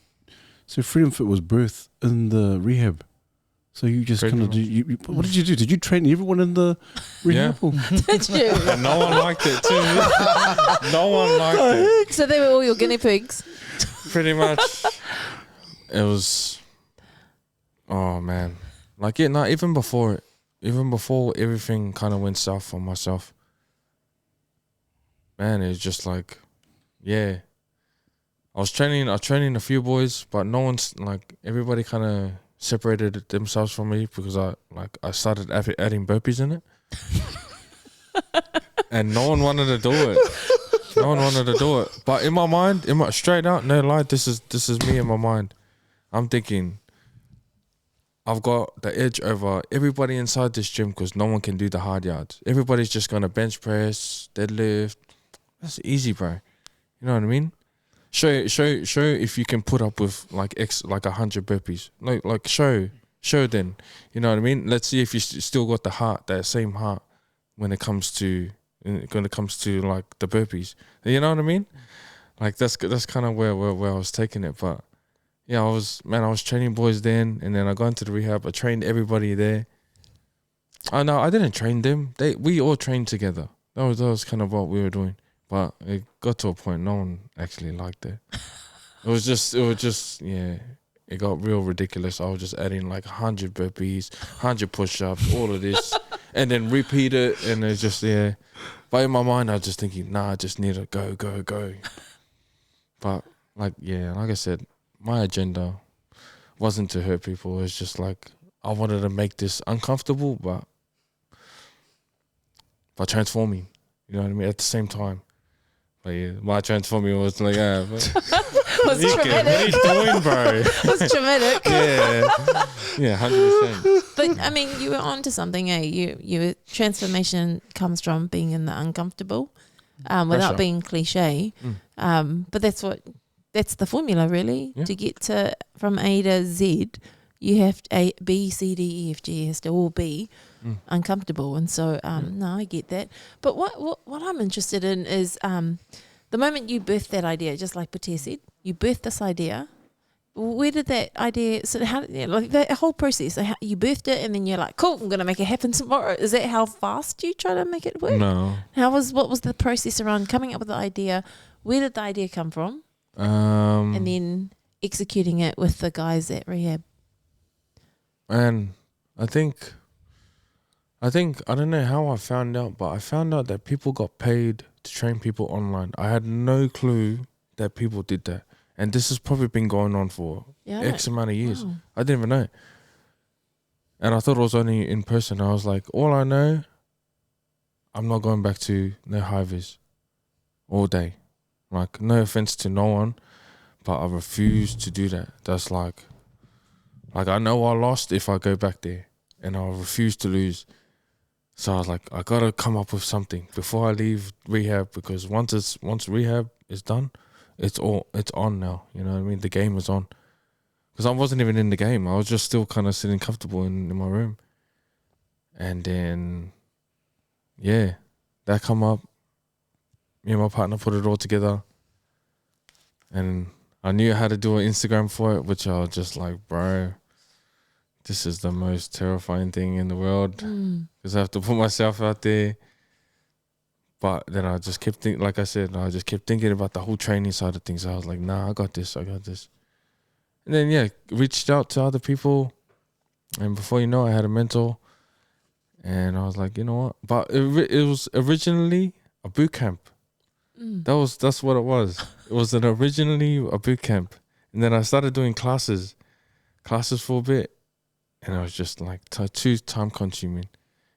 so Freedom Fit was birthed in the rehab. So you just kind of, what did you do? Did you train everyone in the rehab? Yeah. Did you? And no one liked it too. No one liked it. So they were all your guinea pigs. Pretty much. It was, oh man. Like, yeah, no, even before everything kind of went south for myself, man, it's just like, yeah. I was training a few boys, but no one's, like, everybody kind of separated themselves from me because I started adding burpees in it. And no one wanted to do it. But in my mind, straight out, no lie, this is me in my mind. I'm thinking, I've got the edge over everybody inside this gym because no one can do the hard yards. Everybody's just gonna bench press, deadlift. That's easy, bro. You know what I mean? Show if you can put up with like 100 burpees. Like show then. You know what I mean? Let's see if you still got the heart, that same heart, when it comes to like the burpees. You know what I mean? Like that's kind of where I was taking it. But yeah, I was training boys then, and then I got into the rehab. I trained everybody there. Oh no, I didn't train them. We all trained together. That was kind of what we were doing. But it got to a point no one actually liked it. It was just yeah. It got real ridiculous. I was just adding like 100 burpees, 100 push-ups, all of this, and then repeat it, and it's just yeah. But in my mind, I was just thinking, nah, I just need to go. But like I said, my agenda wasn't to hurt people. It's just like I wanted to make this uncomfortable, but by transforming. You know what I mean? At the same time. But yeah, my transforming was like, Was what are traumatic. you doing, bro? Was traumatic. Yeah, 100%. But I mean, you were onto something, eh? Your transformation comes from being in the uncomfortable, without Pressure. being cliche. But that's the formula, really. Yeah. To get from A to Z, you have A, B, C, D, E, F, G has to all be uncomfortable. And so, no, I get that. But what I'm interested in is the moment you birthed that idea, just like Pater said, you birthed this idea. Where did that idea? So how like the whole process? So you birthed it, and then you're like, "Cool, I'm gonna make it happen tomorrow." Is that how fast you try to make it work? No. What was the process around coming up with the idea? Where did the idea come from? And then executing it with the guys at rehab. And I think I don't know how I found out, but I found out that people got paid to train people online. I had no clue that people did that. And this has probably been going on for X amount of years. Wow. I didn't even know. And I thought it was only in person. I was like, all I know, I'm not going back to no high-vis all day. Like, no offense to no one, but I refuse to do that. That's like I know I lost if I go back there, and I refuse to lose. So I was like, I gotta come up with something before I leave rehab, because once rehab is done, it's on now. You know what I mean? The game is on. Because I wasn't even in the game. I was just still kind of sitting comfortable in my room. And then, yeah, that come up. Me and my partner put it all together. And I knew how to do an Instagram for it, which I was just like, bro, this is the most terrifying thing in the world because I have to put myself out there. But then I just kept thinking, like I said, I just kept thinking about the whole training side of things. I was like, nah, I got this. And then, yeah, reached out to other people. And before you know it, I had a mentor. And I was like, you know what? But it was originally a boot camp. That's what it was. It was originally a boot camp. And then I started doing classes for a bit. And it was just like too time consuming.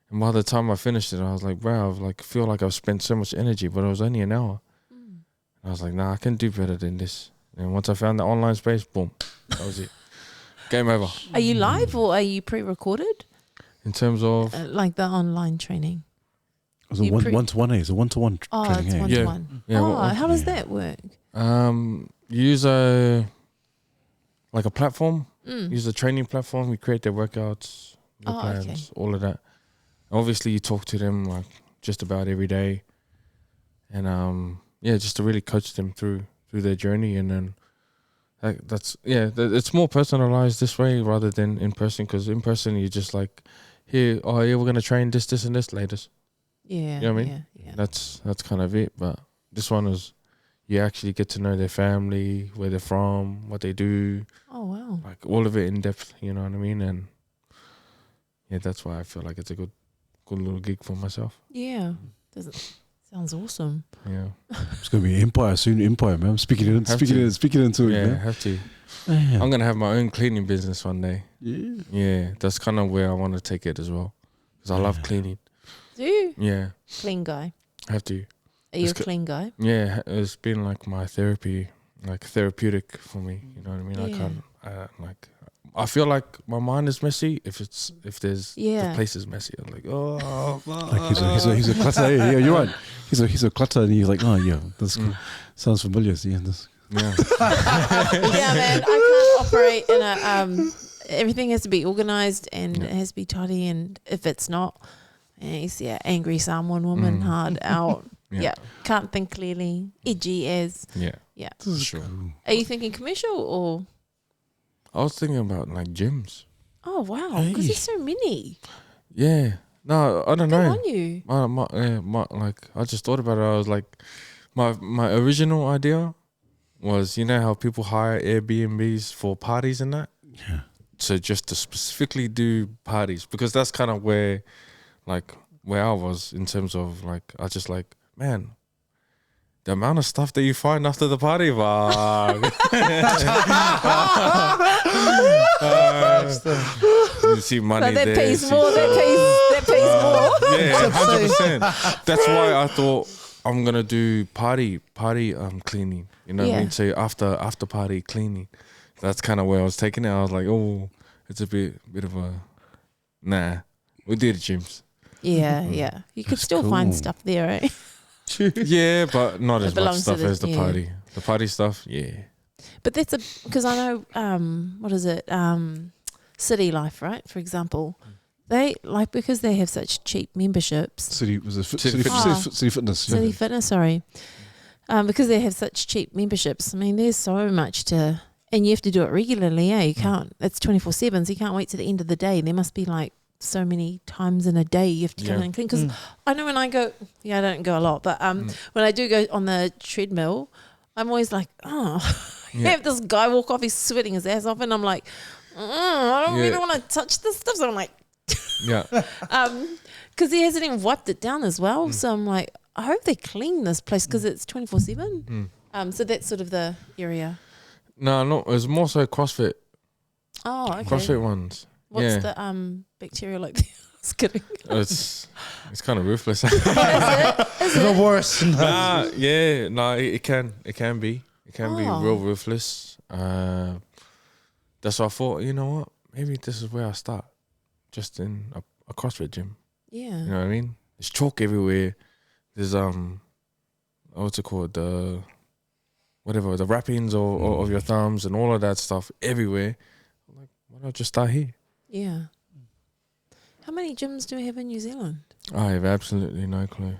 And by the time I finished it, I was like, bro, I feel like I've spent so much energy, but it was only an hour. And I was like, nah, I can do better than this. And once I found the online space, boom, that was it. Game over. Are you live or are you pre-recorded? In terms of Like the online training? It was a one-to-one. It's a one-to-one Oh, training. it's eh? one-to-one. Yeah, How does that work? use a platform. Use a training platform. We create their workouts, the plans, all of that. Obviously, you talk to them like just about every day, and just to really coach them through their journey, and then it's more personalized this way rather than in person. Because in person, you're just like, we're gonna train this, and this latest. Yeah, you know what I mean. Yeah. That's kind of it. But this one is, you actually get to know their family, where they're from, what they do. Oh wow! Like all of it in depth. You know what I mean? And yeah, that's why I feel like it's a good little gig for myself. Yeah, sounds awesome. Yeah, It's gonna be Empire soon. Empire, man. Speaking into it. yeah, Man. have to. Man. I'm gonna have my own cleaning business one day. Yeah. That's kind of where I want to take it as well, because I love cleaning. Do you? Yeah, Clean guy? have to. Are you a clean guy? Yeah, it's been like my therapy, like therapeutic for me. You know what I mean? Yeah. I can't I feel like my mind is messy if the place is messy. I'm like, oh, Like he's a clutter. Yeah, you're right. He's a clutter, and you're like, oh yeah, this sounds familiar. Yeah, this. yeah. Yeah, man. I can't operate in a everything has to be organized and it has to be tidy, and if it's not, you see an angry Samoan woman hard out. Yeah. Can't think clearly. Edgy as. Yeah, sure. Cool. Are you thinking commercial or? I was thinking about like gyms. Oh wow, because there's so many. Yeah, no, I don't Good know. on you. I just thought about it. I was like, my original idea was, you know how people hire Airbnbs for parties and that. Yeah. So just to specifically do parties, because that's kind of where I was in terms of like, I just like, man, the amount of stuff that you find after the party, you see money So that there. pays more. That pays more. Yeah, 100%. That's why I thought I'm gonna do party cleaning. You know what I mean? So after party cleaning. That's kind of where I was taking it. I was like, oh, it's a bit of a nah. We did gyms. Yeah. You could still find stuff there, eh? Yeah, but not It as much belongs to stuff the- as the yeah. party. The party stuff, yeah. But that's because I know what is it? City Life, right? For example, they because they have such cheap memberships. City City Fitness. City Fitness, sorry. Because they have such cheap memberships. I mean, there's so much to, and you have to do it regularly. You can't. It's 24/7, so you can't wait to the end of the day. There must be like so many times in a day you have to come in and clean. Because I know when I go, I don't go a lot, but when I do go on the treadmill, I'm always like, you have this guy walk off, he's sweating his ass off, and I'm like, I don't really want to touch this stuff. So I'm like, Yeah. because he hasn't even wiped it down as well. So I'm like, I hope they clean this place because it's 24/7. So that's sort of the area. No, it's more so CrossFit. Oh, okay. CrossFit ones. What's the bacteria like? Just kidding. It's kind of ruthless. Is it? The worst. It can be real ruthless. That's why I thought, you know what, maybe this is where I start, just in a CrossFit gym. Yeah. You know what I mean? There's chalk everywhere. There's what's it called, the wrappings of your thumbs and all of that stuff everywhere. I'm like, why not just start here? Yeah. How many gyms do we have in New Zealand? I have absolutely no clue.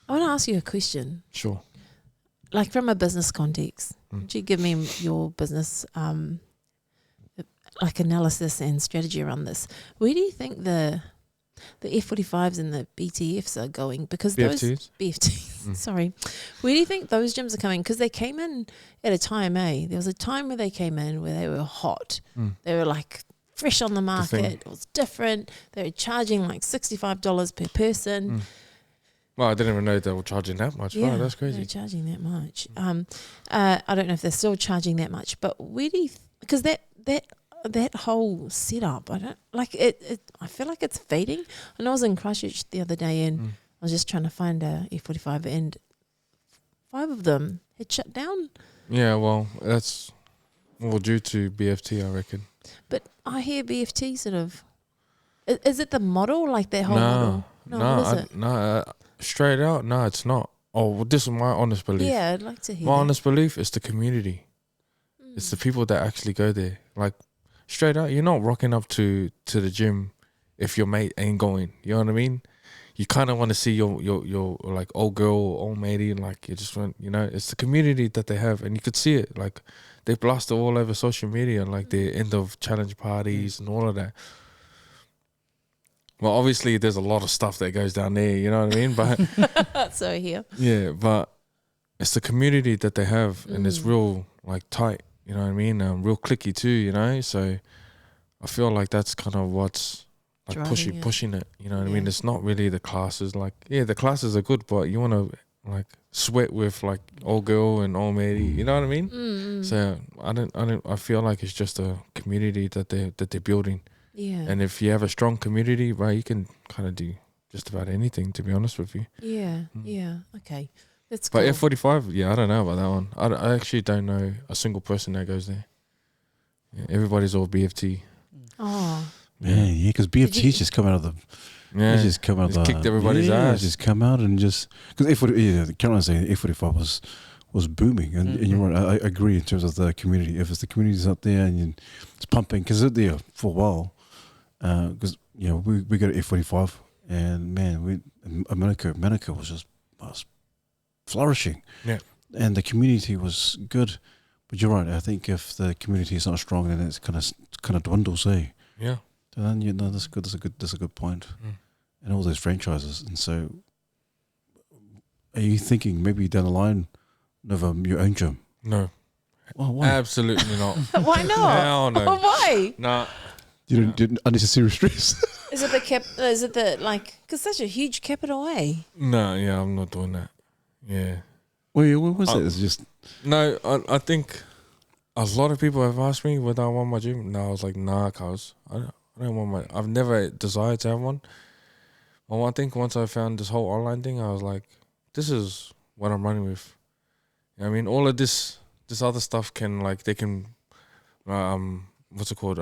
I want to ask you a question. Sure. like from a business context, would you give me your business like analysis and strategy around this? Where do you think the F45s and the BTFs are going? Because those BFTs? BFTs, sorry. Where do you think those gyms are coming? Because they came in at a time, There was a time where they came in where they were hot. They were like fresh on the market. It was different. They were charging like $65 per person. Well, I didn't even know they were charging that much. Yeah, Wow, that's crazy. they're charging that much. I don't know if they're still charging that much, but where do you? Because that whole setup, I don't like it. I feel like it's fading. I know I was in Christchurch the other day, and I was just trying to find a F45, and 5 of them had shut down. Yeah, well, that's more due to BFT, I reckon. But I hear BFT sort of. Is it the model, like that whole model? No, what is it? No, straight out, no, it's not. Oh, well, this is my honest belief. Yeah, I'd like to hear. My that. honest belief is the community. It's the people that actually go there. Like, straight out, you're not rocking up to the gym if your mate ain't going. You know what I mean? You kind of want to see your like old girl, old matey, like you just want, it's the community that they have, and you could see it. Like, they blast it all over social media, like the end of challenge parties and all of that. Well, obviously, there's a lot of stuff that goes down there, you know what I mean? But so here. Yeah, but it's the community that they have, and it's real, like, tight, you know what I mean? Real clicky too, so I feel like that's kind of what's like pushing it, you know what I mean? It's not really the classes, like, the classes are good, but you want to, like, sweat with, like, old girl and old matey, you know what I mean? So I feel like it's just a community that they're building. Yeah. And if you have a strong community, right, you can kind of do just about anything, to be honest with you. Yeah, yeah, okay. That's cool. But F45, I don't know about that one. I actually don't know a single person that goes there. Yeah, everybody's all BFT. Oh. Yeah, because BFT's just come out of the... Yeah, just come out of the... kicked everybody's ass. just come out and just... Because Caroline's saying F45 was booming, and you're right, I agree in terms of the community. If it's the community's up there and it's pumping, because it's there for a while, because we got F45, and man, Manukau was flourishing, and the community was good. But you're right. I think if the community is not strong, then it's kind of dwindles, Yeah. Then that's good. That's a good point. And all those franchises, and so are you thinking maybe down the line of your own gym? No. Oh, why? Absolutely not. Why not? Hell no. Oh, why? Nah. You didn't unnecessary stress. Is it the like? Because such a huge capital A. No, I'm not doing that. Yeah. Wait, what was it? It's just no. I think a lot of people have asked me whether I want my gym. No, I was like, nah, cuz I don't want my. I've never desired to have one. Well, I think once I found this whole online thing, I was like, this is what I'm running with. You know what I mean, all of this other stuff can, like, they can, what's it called?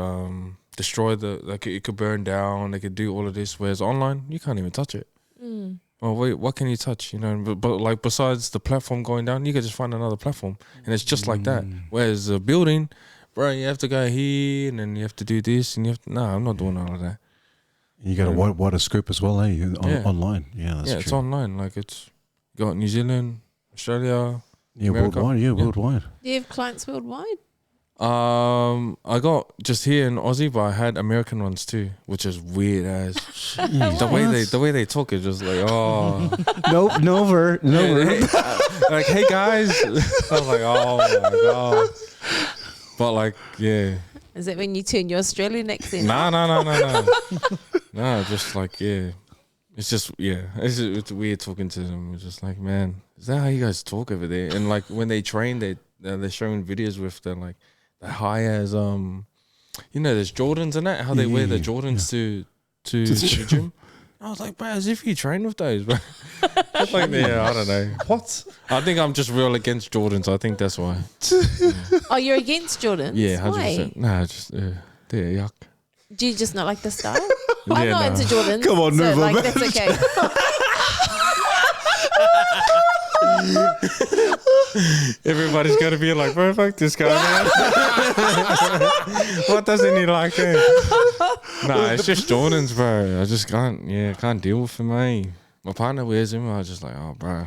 Destroy it could burn down. They could do all of this. Whereas online, you can't even touch it. Well, wait, what can you touch? But like, besides the platform going down, you could just find another platform, and it's just like that. Whereas a building, bro, you have to go here, and then you have to do this, and you have to. Nah, I'm not doing all of that. You got a wider scope as well, online. Yeah, that's true. It's online. Like, it's you got New Zealand, Australia. Yeah, America. worldwide. Yeah, worldwide. Do you have clients worldwide? I got just here in Aussie, but I had American ones too, which is weird as the way they talk is just like, oh, no, like, hey guys. I was like, oh my god. But like, yeah. Is that when you turn your Australian accent? No. No, just like, yeah. It's just, it's weird talking to them. It's just like, man, is that how you guys talk over there? And like, when they train, they're showing videos with the like the high as there's Jordans and that, how they wear the Jordans to the gym. I was like, bro, as if you train with those, bro. Like, I don't know. What? I think I'm just real against Jordans. I think that's why. Oh, you're against Jordans? Yeah, 100%. Why? Nah, just they're yuck. Do you just not like the style? I'm Yeah, not no. into Jordans. Come on, so Nova, like, man. that's okay. Everybody's gonna be like, bro, fuck this guy, man. What doesn't he like then? Nah, it's just Jordans, bro. I just can't deal with him, mate. My partner wears them. I was just like, oh, bro.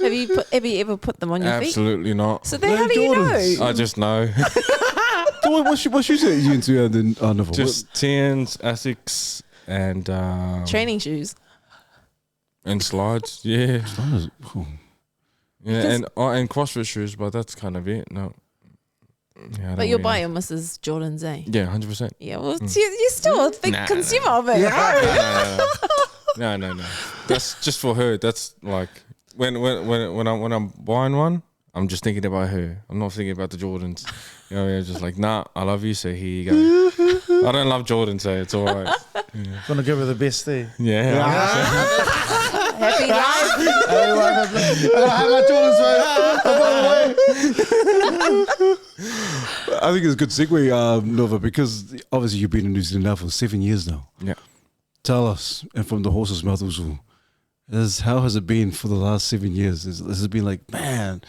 Have you ever put them on your feet? Absolutely not. So then how do you know? I just know. So what shoes are you into? And then Nova? Just Tians, Asics, and Training shoes. and slides. Yeah, Oh. yeah, and CrossFit shoes, but that's kind of it. No. Yeah, I But don't you'll wear- buy your Mrs. Jordans, eh? Yeah, 100%. Yeah, well, you're still a big Nah, consumer of it. No. That's just for her. That's like when I'm buying one, I'm just thinking about her. I'm not thinking about the Jordans. You know, just like, nah, I love you, so here you go. I don't love Jordans, so it's all right. Gonna give her the best thing. Yeah. Happy life. Hey, wife, I'm gonna have my Jordans, mate. I think it's a good segue, Nova, because obviously you've been in New Zealand now for 7 years now. Yeah. Tell us, and from the horse's mouth also, how has it been for the last 7 years? Has it been like, man,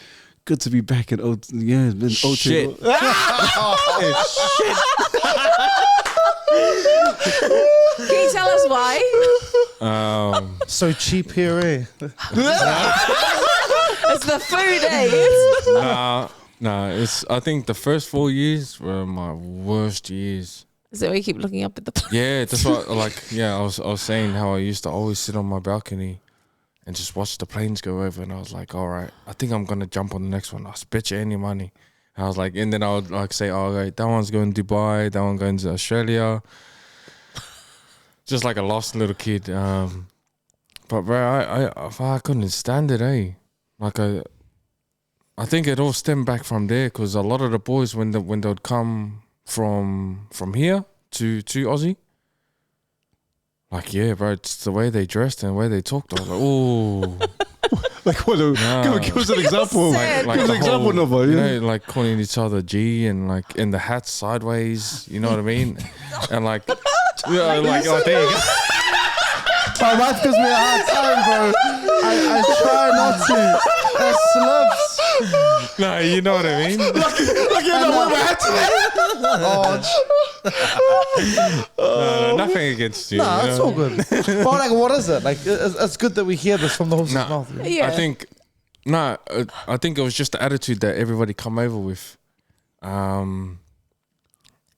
good to be back in it's been Shit. Can you tell us why? So cheap here, eh? It's the food, eh? Nah. I think the first 4 years were my worst years. Is that why you keep looking up at the plate? Yeah, that's what. I was saying how I used to always sit on my balcony and just watch the planes go over, and I was like, all right, I think I'm gonna jump on the next one. I'll bet you any money. And I was like, and then I would like say, oh, right, that one's going to Dubai, that one going to Australia. Just like a lost little kid. But bro, I couldn't stand it, eh? Like I think it all stemmed back from there, because a lot of the boys when they would come from here to Aussie, like, yeah, bro, it's the way they dressed and the way they talked. I was like, ooh. Like, what? Give us an example. Sad. Like Give us the an example, whole, Nova. you Yeah. know, like calling each other G, and like in the hats sideways, you know what I mean? And like, yeah, like, oh, there you go. My wife gives me a hard time, bro. I try not to. It slips. No, you know what I mean? No, nothing against you. Nah, you it's know? all good. But like, what is it? Like, it's good that we hear this from the horse's Nah. mouth. Yeah. I think it was just the attitude that everybody come over with.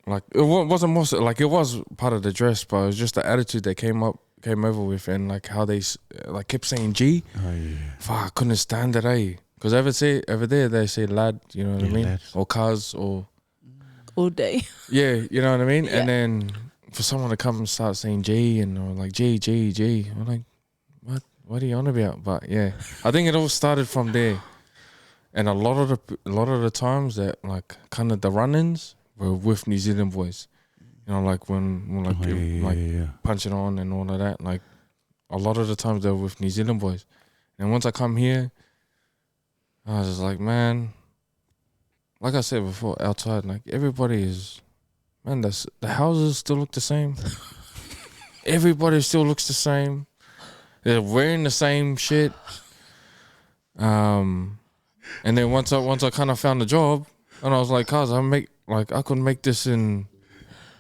Like it wasn't more so, like it was part of the dress, but it was just the attitude they came over with, and like how they like kept saying G. Oh, yeah. Fuck, I couldn't stand it, eh? Because over there they say lad, you know what I Yeah, mean, lad. or cuz, or All day. yeah, you know what I mean. Yeah. And then for someone to come and start saying G, and or like G, I'm like, what are you on about? But yeah, I think it all started from there, and a lot of the times that like kind of the run-ins were with New Zealand boys, you know, like when like Oh, yeah. punching on and all of that. Like a lot of the times they were with New Zealand boys, and once I come here, I was just like, man, like I said before, outside, like everybody is, man, the houses still look the same. Everybody still looks the same. They're wearing the same shit. And then once I kind of found a job, and I was like, cuz I could make this in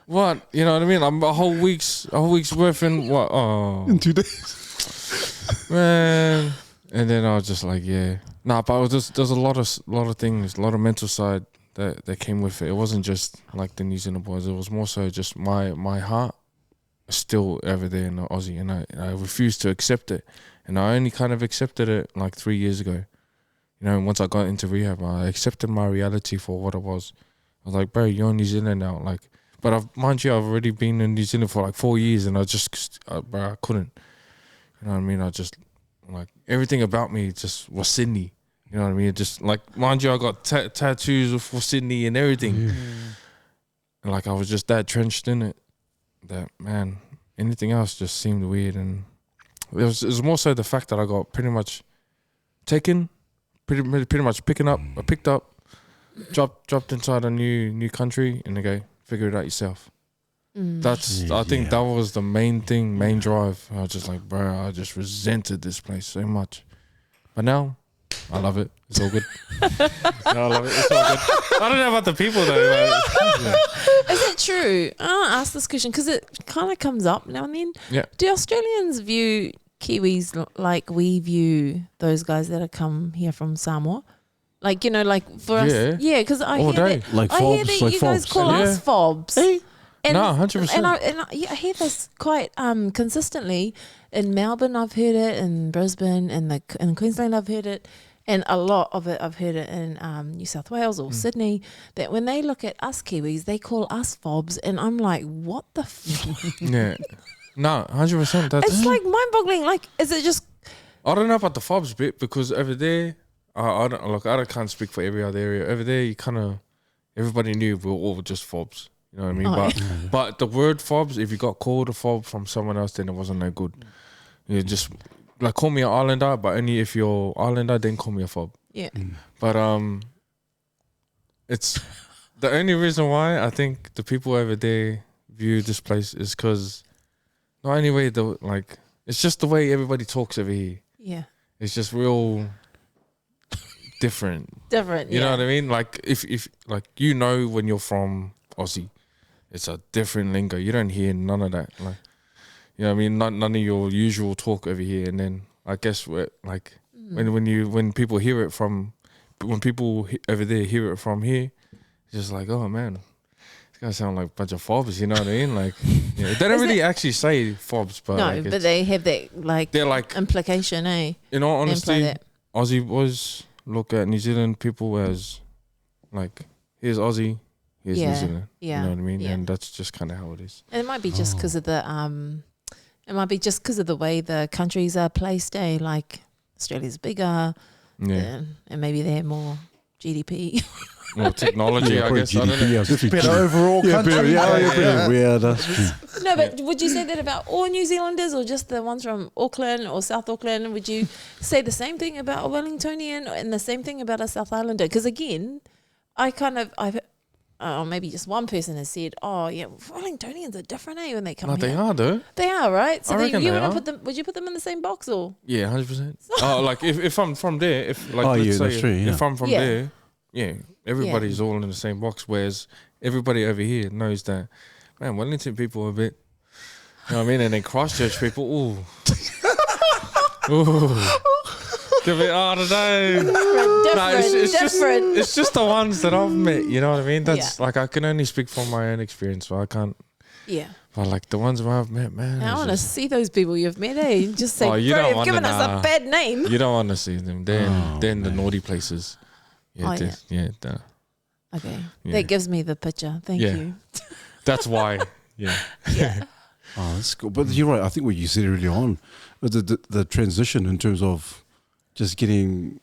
what, you know what I mean? I'm a whole week's worth in what? Oh, In 2 days. man. And then I was just like, yeah, nah. But it was just, there's a lot of things, a lot of mental side that came with it. It wasn't just like the New Zealand boys. It was more so just my heart is still over there in the Aussie, and I refused to accept it. And I only kind of accepted it like 3 years ago. You know, once I got into rehab, I accepted my reality for what it was. I was like, bro, you're in New Zealand now. Like, but mind you, I've already been in New Zealand for like 4 years, and I just, bro, I couldn't. You know what I mean? I just, like, everything about me just was Sydney. You know what I mean? It just, like, mind you, I got tattoos for Sydney and everything. Yeah. And like, I was just that trenched in it that, man, anything else just seemed weird. And it was more so the fact that I got pretty much taken, pretty much picked up, dropped inside a new country, and they go, figure it out yourself. That's, I think that was the main drive. I was just like, bro, I just resented this place so much. But now, I love it. It's all good. No, I love it. It's all good. I don't know about the people though. Like, Is it true? I want to ask this question because it kind of comes up now and then. Yeah. Do Australians view Kiwis, like we view those guys that have come here from Samoa. Like, you know, like for us, yeah, because I All hear day. that, Like I hear fobs, that like you guys fobs. call us Yeah. fobs. Hey. And, No, 100%. And I hear this quite consistently in Melbourne. I've heard it in Brisbane, and in Queensland I've heard it, and a lot of it I've heard it in New South Wales or Sydney. That when they look at us Kiwis, they call us fobs, and I'm like, what the? Yeah. No, 100%. It's like mind-boggling. Like, is it just? I don't know about the fobs bit because over there, I can't speak for every other area. Over there, you kind of everybody knew we were all just fobs. You know what I mean? Oh, But the word fobs, if you got called a fob from someone else, then it wasn't no good. You just like call me an islander, but only if you're islander, then call me a fob. Yeah. But it's the only reason why I think the people over there view this place is because not only way it's just the way everybody talks over here. Yeah. It's just real different. Different. You know what I mean? Like if like you know when you're from Aussie, it's a different lingo. You don't hear none of that. Like you know what I mean? None of your usual talk over here. And then I guess when people hear it from when people over there hear it from here, it's just like, oh man, it's gonna sound like a bunch of fobs, you know what I mean? Like they don't really actually say fobs, but no, like but they have that they're like implication, eh? in all honesty, that. Aussie boys look at New Zealand people as like here's Aussie, here's New Zealand. Yeah. You know what I mean? Yeah. And that's just kind of how it is. And it might be just because of the way the countries are placed, eh? Like Australia's bigger, Yeah. and maybe they have more GDP. More technology, I probably guess. I don't know. GDP, definitely Better GDP. overall country. Yeah, that's true. No, but would you say that about all New Zealanders, or just the ones from Auckland or South Auckland? Would you say the same thing about a Wellingtonian and the same thing about a South Islander? Because again, maybe just one person has said, "Oh, yeah, Wellingtonians are different, eh?" When they come No, here, they are though. They are, right? So I reckon you they wouldn't are. put them? Would you put them in the same box or? Yeah, 100%. Oh, like if I'm from there, if like Oh, let's yeah, say that's true, yeah. if I'm from Yeah. there, yeah, everybody's all in the same box. Whereas everybody over here knows that, man, Wellington people are a bit, you know what I mean, and then Christchurch people, ooh, give it, I don't know. Different. It's just the ones that I've met. You know what I mean? That's like I can only speak from my own experience, so I can't. Yeah. But like the ones I've met, man, I it's want to just- see those people you've met, eh? Just say, Oh, you bro, don't you've wanna given us know. a bad name. you don't want to see them. They're in the naughty places. Yeah, Oh, yeah. Okay. Yeah. That gives me the picture. Thank Yeah. you. That's why. Yeah. Oh, that's cool. But you're right. I think what you said earlier on, the transition in terms of just getting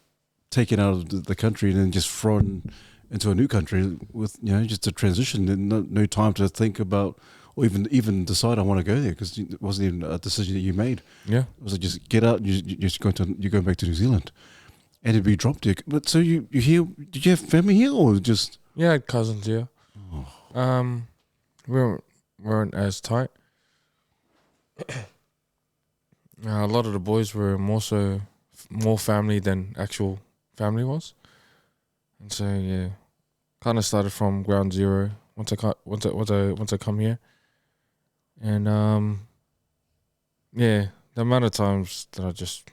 taken out of the country and then just thrown into a new country with, just a transition and no time to think about or even decide I want to go there because it wasn't even a decision that you made. Yeah. It was like just get out. You're going back to New Zealand, and it'd be dropped there. But so you here? Did you have family here or just? Yeah, I had cousins here. We weren't as tight. A lot of the boys were more family than actual family was, and so yeah, kind of started from ground zero once I come here, and yeah, the amount of times that I just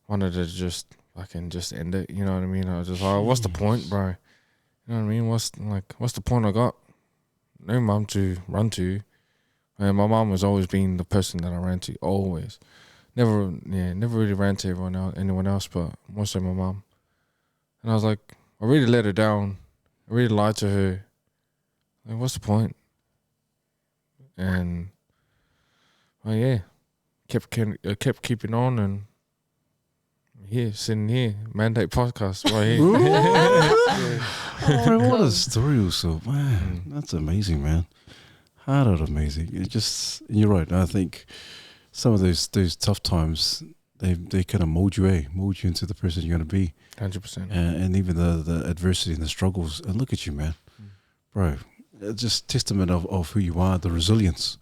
wanted to just fucking just end it, you know what I mean? I was just like, what's the point, bro? You know what I mean? What's the point I got? No mum to run to. And my mum was always being the person that I ran to, always. Never really ran to anyone else, but more so my mum. And I was like, I really let her down. I really lied to her. Like, what's the point? And, well, yeah, kept keeping on, and here, sitting here, Mandate Podcast, right here. Bro, what a story also, man. That's amazing, man. Hard out amazing. It just, you're right. I think some of those tough times, they kind of mold you into the person you're going to be. 100%. And even the adversity and the struggles. And look at you, man. Bro, it's just testament of who you are, the resilience.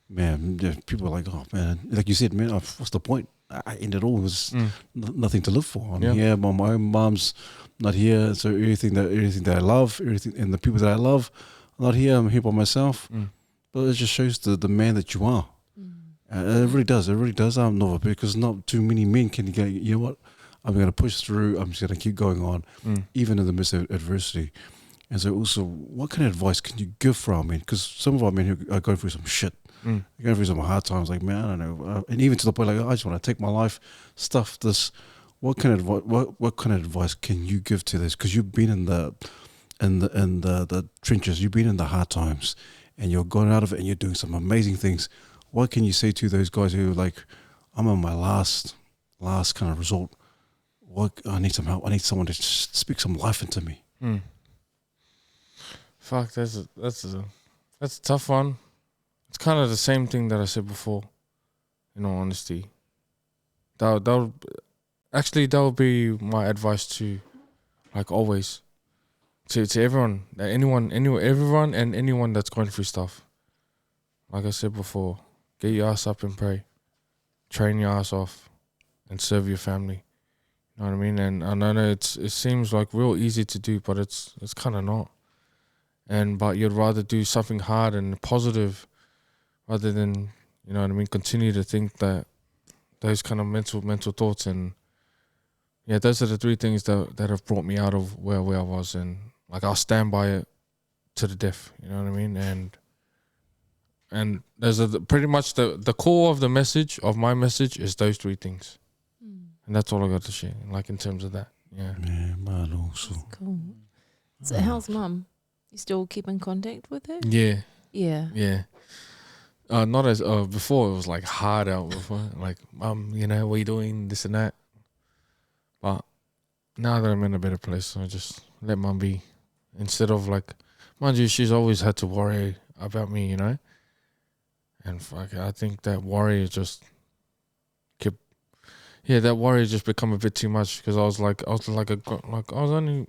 Man, people are like, oh, man. Like you said, man, what's the point? I ended all. It was nothing to live for. I'm here. My own mom's not here. So everything that I love, and the people that I love, are not here. I'm here by myself. But it just shows the man that you are. It really does. It really does. Nova, because not too many men can go, you know what? I'm going to push through. I'm just going to keep going on, even in the midst of adversity. And so also, what kind of advice can you give for our men? Because some of our men who are going through some shit, they're going through some hard times, like, man, I don't know. And even to the point, like, I just want to take my life, stuff this. What kind of what kind of advice can you give to this? Because you've been in the trenches, you've been in the hard times, and you're going out of it, and you're doing some amazing things. What can you say to those guys who are like, I'm on my last kind of resort? What, I need some help. I need someone to speak some life into me. Fuck, that's a tough one. It's kind of the same thing that I said before. In all honesty, that would be my advice to, like, always, to everyone, everyone and anyone that's going through stuff. Like I said before, get your ass up and pray, train your ass off, and serve your family. You know what I mean? And I know it seems like real easy to do, but it's kind of not. But you'd rather do something hard and positive rather than, you know what I mean, continue to think that those kind of mental thoughts. And yeah, those are the three things that have brought me out of where I was, and like I'll stand by it to the death. You know what I mean? And there's pretty much the core of my message is those three things. And that's all I got to share, like, in terms of that. Yeah. Yeah, man, also. Cool. So how's mum? You still keep in contact with her? Yeah. Yeah. Yeah. Not as before. It was like hard out before. Like, mum, you know, what are you doing? This and that. But now that I'm in a better place, I just let mum be. Instead of, like, mind you, she's always had to worry about me, you know. And fuck, I think that worry just that worry just become a bit too much, because I was only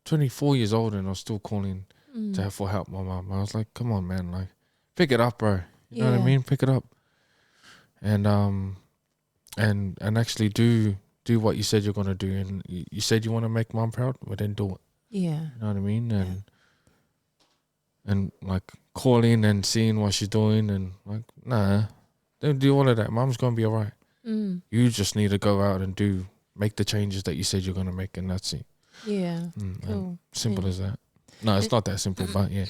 24 years old and I was still calling to have for help my mum. I was like, come on, man, like, pick it up, bro. You know what I mean? Pick it up. And actually do what you said you're gonna do. And you said you want to make mum proud, well, then do it. Yeah. You know what I mean? And like, call in and seeing what she's doing, and like, nah, don't do all of that. Mum's gonna be all right. You just need to go out and make the changes that you said you're gonna make, and that's it. Yeah. Cool. Simple as that. No, it's not that simple, but yeah.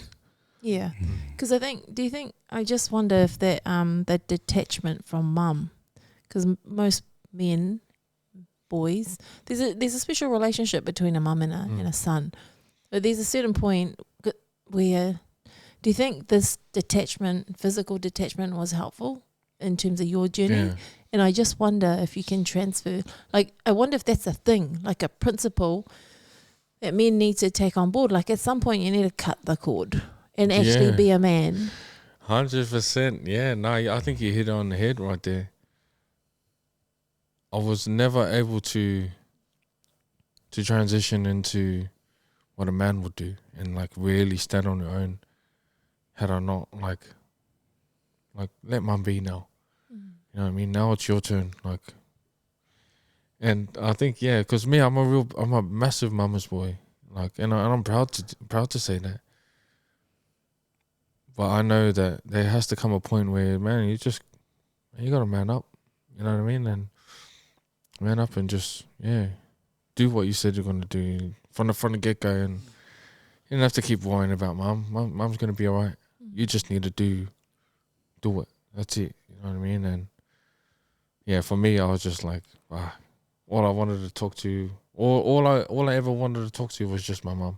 Yeah. Because I just wonder if that detachment from mum, because most men, boys, there's a special relationship between a mum and a son. But there's a certain point where, do you think this detachment, physical detachment, was helpful in terms of your journey? Yeah. And I just wonder if you can transfer, like, I wonder if that's a thing, like a principle that men need to take on board. Like, at some point you need to cut the cord and actually be a man. 100%. Yeah, no, I think you hit it on the head right there. I was never able to transition into what a man would do and, like, really stand on your own had I not, like let mum be now. You know what I mean? Now it's your turn. Like, and I think, yeah, because me, I'm a massive mama's boy. Like, and I'm proud to say that. But I know that there has to come a point where, man, you gotta man up. You know what I mean? And man up and just, do what you said you're gonna do from the get go, and you don't have to keep worrying about mum. Mum's gonna be alright. You just need to do it. That's it. You know what I mean? And yeah, for me, I was just like, all I wanted to talk to, all I ever wanted to talk to was just my mum.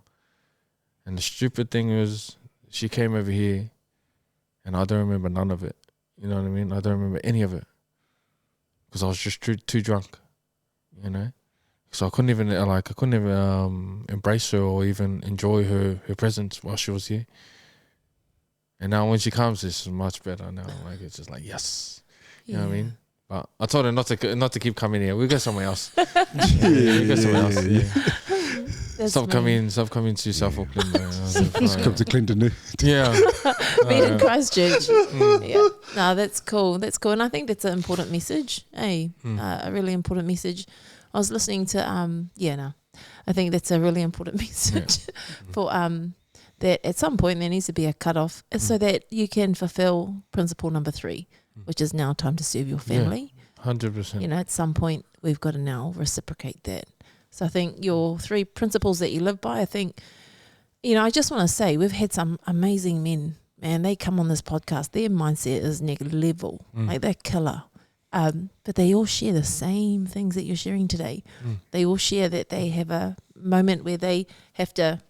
And the stupid thing was, she came over here, and I don't remember none of it. You know what I mean? I don't remember any of it, because I was just too drunk, you know. So I couldn't even embrace her or even enjoy her presence while she was here. And now when she comes, it's much better now. Like, it's just like, yes, you know what I mean. But I told her not to keep coming here. We'll go somewhere else. We'll go somewhere else. Yeah. Stop coming to South Auckland. Come to Clinton. Yeah. Meet in Christchurch. Yeah. No, that's cool. That's cool. And I think that's an important message. A really important message. I was listening to I think that's a really important message for that at some point there needs to be a cutoff so that you can fulfill principle number 3. which is now time to serve your family. 100%. You know, at some point we've got to now reciprocate that. So I think your 3 principles that you live by, I think, you know, I just want to say we've had some amazing men, man. They come on this podcast, their mindset is next level, like they're killer. But they all share the same things that you're sharing today. They all share that they have a moment where they have to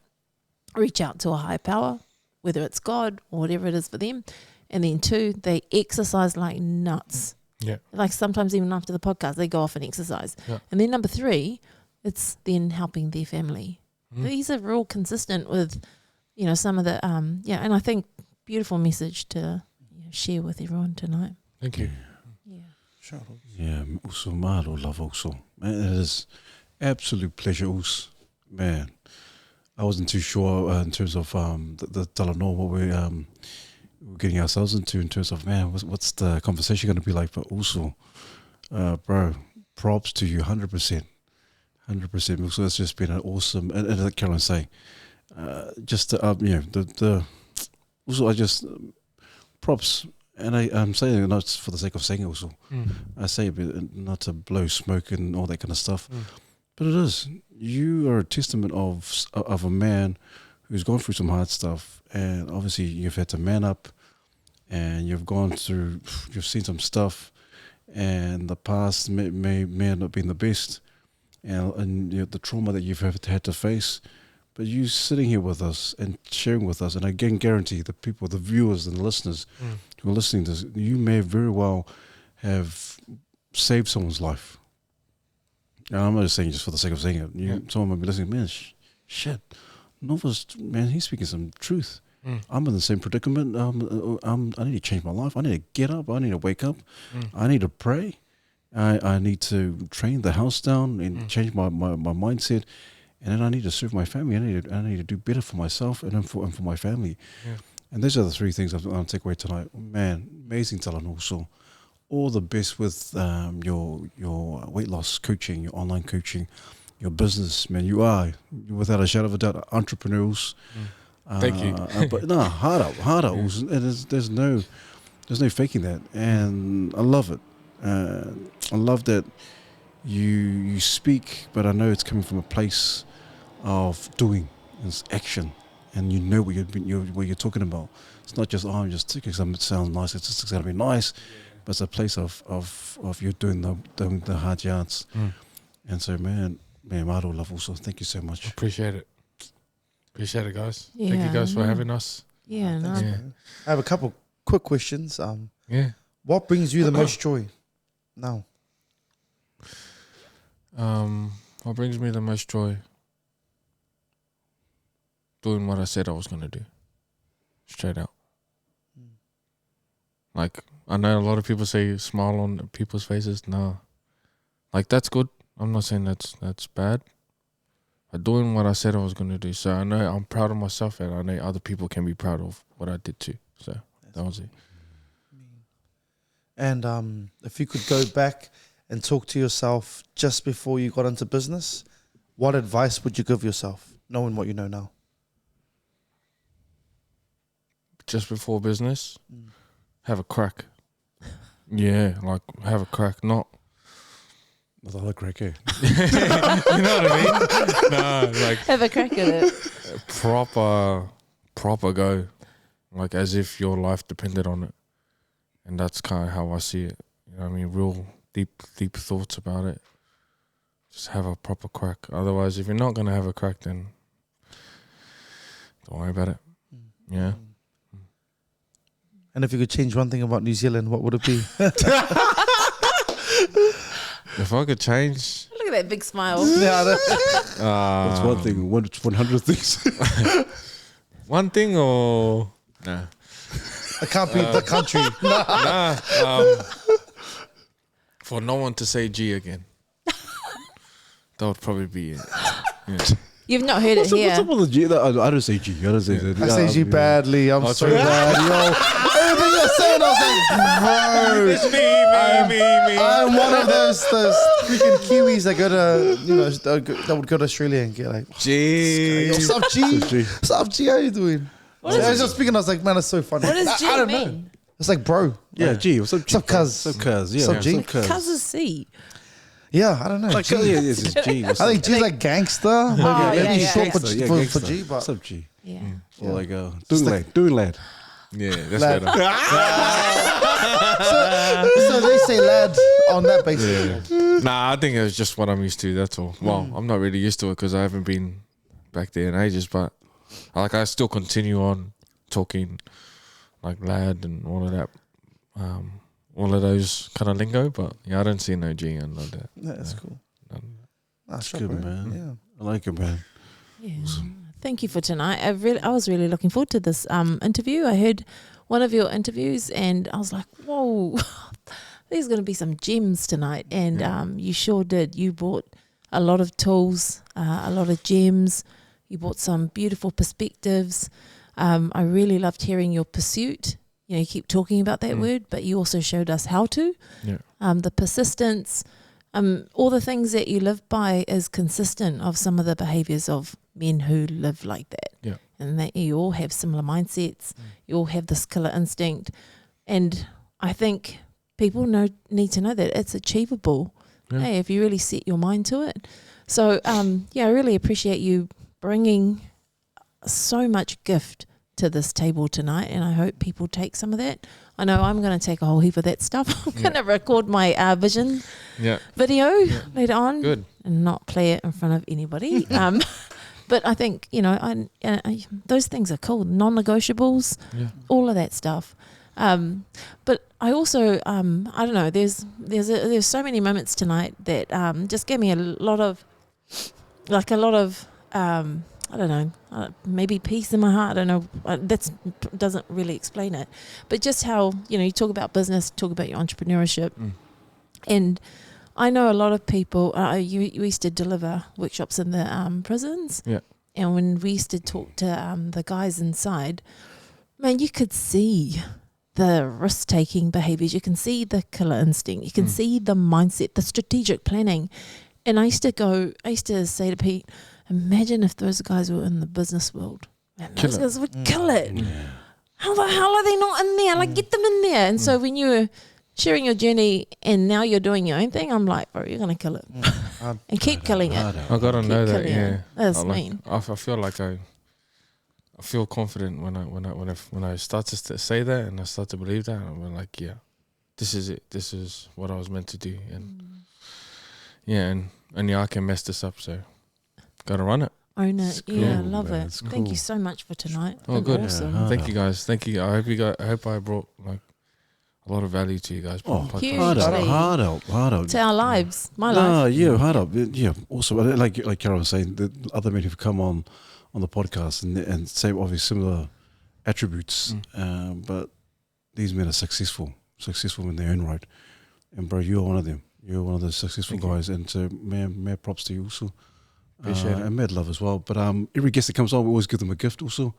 reach out to a higher power, whether it's God or whatever it is for them. And then 2, they exercise like nuts. Yeah. Like sometimes even after the podcast, they go off and exercise. Yeah. And then number 3, it's then helping their family. These are real consistent with, you know, some of the, and I think beautiful message to share with everyone tonight. Thank you. Yeah. Sure. Yeah, also, mahalo love also. Man, it is absolute pleasure also. Man, I wasn't too sure in terms of the talanoa, what we're getting ourselves into in terms of, man, what's the conversation going to be like? But also, bro, props to you, 100%. 100%. So it's just been an awesome, and like Caroline's saying, just the also I just props, and I'm saying it not for the sake of saying it also. I say it not to blow smoke and all that kind of stuff, but it is. You are a testament of a man who's gone through some hard stuff, and obviously you've had to man up, and you've seen some stuff, and the past may have not been the best. And you know, the trauma that you've had to face, but you sitting here with us and sharing with us, and I can guarantee the people, the viewers and the listeners who are listening to this, you may very well have saved someone's life. And I'm not just saying just for the sake of saying it. Someone might be listening, man, shit, Nova's, man, he's speaking some truth. I'm in the same predicament. I need to change my life. I need to get up. I need to wake up. I need to pray. I need to train the house down and change my mindset, and then I need to serve my family. I need to do better for myself and for my family. Yeah. And those are the 3 things I'll take away tonight. Man, amazing talent also. All the best with your weight loss coaching, your online coaching, your business, man. You are, without a shadow of a doubt, entrepreneurs. Thank you. But no, harder. Also. And there's no faking that, and I love it. I love that you speak, but I know it's coming from a place of doing, it's action, and you know what you're talking about. It's not just I'm just thinking something that sounds nice. It's just going to be nice, but it's a place of you doing the hard yards. And so, man, mahalo love also. Thank you so much. Appreciate it, guys. Yeah, thank you guys for having us. Yeah, no. Yeah. I have a couple quick questions. What brings you the most joy now? What brings me the most joy? Doing what I said I was going to do. Straight out. Like, I know a lot of people say smile on people's faces. Nah. Like, that's good. I'm not saying that's bad. But doing what I said I was going to do. So I know I'm proud of myself, and I know other people can be proud of what I did too. So that was it. And if you could go back and talk to yourself just before you got into business, what advice would you give yourself, knowing what you know now? Just before business, have a crack. Yeah, like have a crack, not the other crack, eh? You know what I mean? Nah, like have a crack at it. Proper go, like as if your life depended on it. And that's kind of how I see it. You know what I mean? Real deep thoughts about it. Just have a proper crack. Otherwise, if you're not going to have a crack, then don't worry about it. Yeah. And if you could change one thing about New Zealand, what would it be? If I could change... Look at that big smile. That's one thing. 100 things. One thing or... Nah. I can't be the country. Nah. For no one to say G again. That would probably be it. Yeah. You've not heard it here. What's up with the G? I don't say G. I don't say that. I say G badly. I'm so bad, yo. Everything you're saying, I was like, bro. It's me. I'm one of those freaking Kiwis that go to, that would go to Australia and get like, G. what's up, G? What's up, G? How you doing? I was just speaking, I was like, man, that's so funny. What does G I don't mean? know. It's like bro. Yeah, Like, G. What's up, G? What's up, cuz? What's up, cuz? Yeah, What's up, what's G? up, cuz? Cuz is C. Yeah, I don't know. Like, G. yeah, it's G. What's I up? think G's like gangster. Oh, Maybe yeah, yeah. short Gangster, yeah, for gangster. G, but What's up, G? Yeah. Or like, doing lad. Yeah, that's Lad. better. so they say lad on that basis. Nah, I think it's just what I'm used to. That's all. Well, I'm not really used to it because I haven't been back there in ages. But I still continue on talking like lad and all of that, all of those kind of lingo. But yeah, I don't see no G and like that. Yeah, that's cool. That's Good, man. Yeah. I like it, man. Yeah. Thank you for tonight. I was really looking forward to this interview. I heard one of your interviews and I was like, whoa, there's going to be some gems tonight. And you sure did. You brought a lot of tools, a lot of gems. You brought some beautiful perspectives. I really loved hearing your pursuit. You know, you keep talking about that word, but you also showed us how to. Yeah. The persistence, all the things that you live by is consistent of some of the behaviours of men who live like that. Yeah. And that you all have similar mindsets. You all have this killer instinct. And I think people need to know that it's achievable. Yeah. Hey, if you really set your mind to it. So, I really appreciate you bringing so much gift to this table tonight, and I hope people take some of that. I know I'm going to take a whole heap of that stuff. I'm going to record my vision video later on. Good. And not play it in front of anybody. But I think, I those things are cool. Non-negotiables, all of that stuff. But I also, I don't know, there's so many moments tonight that just gave me a lot of, I don't know, maybe peace in my heart. I don't know, that doesn't really explain it. But just how, you talk about business, talk about your entrepreneurship. And I know a lot of people, you used to deliver workshops in the prisons. Yeah. And when we used to talk to the guys inside, man, you could see the risk-taking behaviors. You can see the killer instinct. You can see the mindset, the strategic planning. And I used to say to Pete, imagine if those guys were in the business world. Man, those guys would kill it. Yeah. How the hell are they not in there? Like, get them in there. And so when you were sharing your journey and now you're doing your own thing, I'm like, bro, you're going to kill it. And keep killing it. I got to know that, yeah. That's mean. I feel like I feel confident when I start to say that and I start to believe that. I'm like, yeah, this is it. This is what I was meant to do. And and I can mess this up, so gotta run it. Own it. Cool, Yeah, love man. it. It's Thank cool. you so much for tonight. Oh, Been good. Awesome. Yeah. Thank you guys. Thank you. I hope I brought like a lot of value to you guys. Hugely. Hard out. To our lives. My No, life. yeah, hard up. Yeah, awesome. Like Carol was saying, the other men who've come on the podcast and say obviously similar attributes, but these men are successful in their own right. And bro, you're one of them. You're one of the successful guys, and so mad props to you also. Appreciate it. And mad love as well. But every guest that comes on, we always give them a gift also.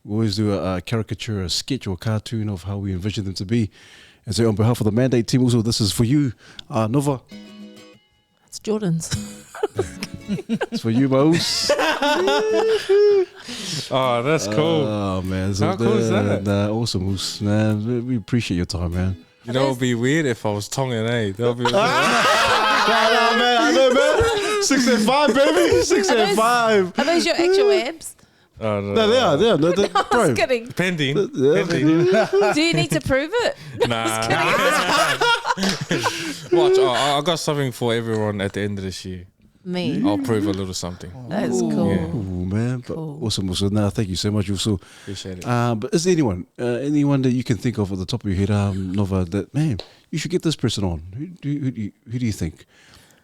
We always do a caricature, a sketch or a cartoon of how we envision them to be. And so on behalf of the Mandate team also, this is for you, Nova. It's Jordan's. It's for you, Mouse. Oh, that's cool. Oh, man. How cool is that? Awesome, Moose. Man, we appreciate your time, man. You know, it would be weird if I was Tongan, eh? That would be man. I know, man. 6 and 5, baby. 6 and 5. Are those your actual abs? Oh, no, No, they are. No, I was bro. kidding. Pending. Yeah, Do you need to prove it? Nah. Watch, I got something for everyone at the end of this year. Me. I'll prove a little something. That's cool. Yeah. Ooh, man. But Cool. awesome. No, thank you so much. Also, Appreciate it. but is there anyone that you can think of at the top of your head, Nova, that man, you should get this person on? Who do you think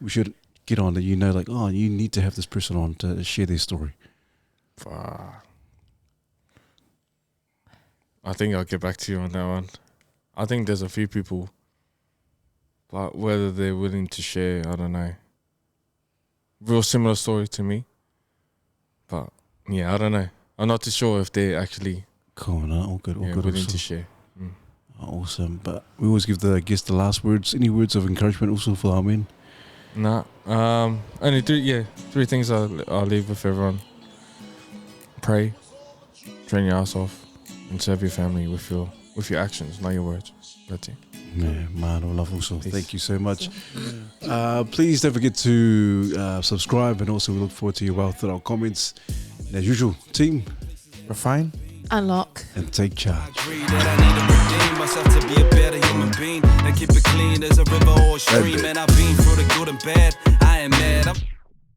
we should get on that you know, like, oh, you need to have this person on to share their story? I think I'll get back to you on that one. I think there's a few people, but whether they're willing to share, I don't know. Real similar story to me, but yeah, I don't know. I'm not too sure if they're actually Cool, no, all good, willing also. to share. Awesome. But we always give the guest the last words. Any words of encouragement also for our men? Nah, only three things I'll leave with everyone. Pray, train your ass off, and serve your family with your actions, not your words. That's it. Man, mano, love also. Peace. Thank you so much. Please don't forget to subscribe, and also we look forward to your wealth in our comments. And as usual, team, Refine. Unlock. and take charge. Agree that I need to redeem myself to be a better human being and keep it clean as a river or a stream. And I've been through the good and bad. I ain't mad.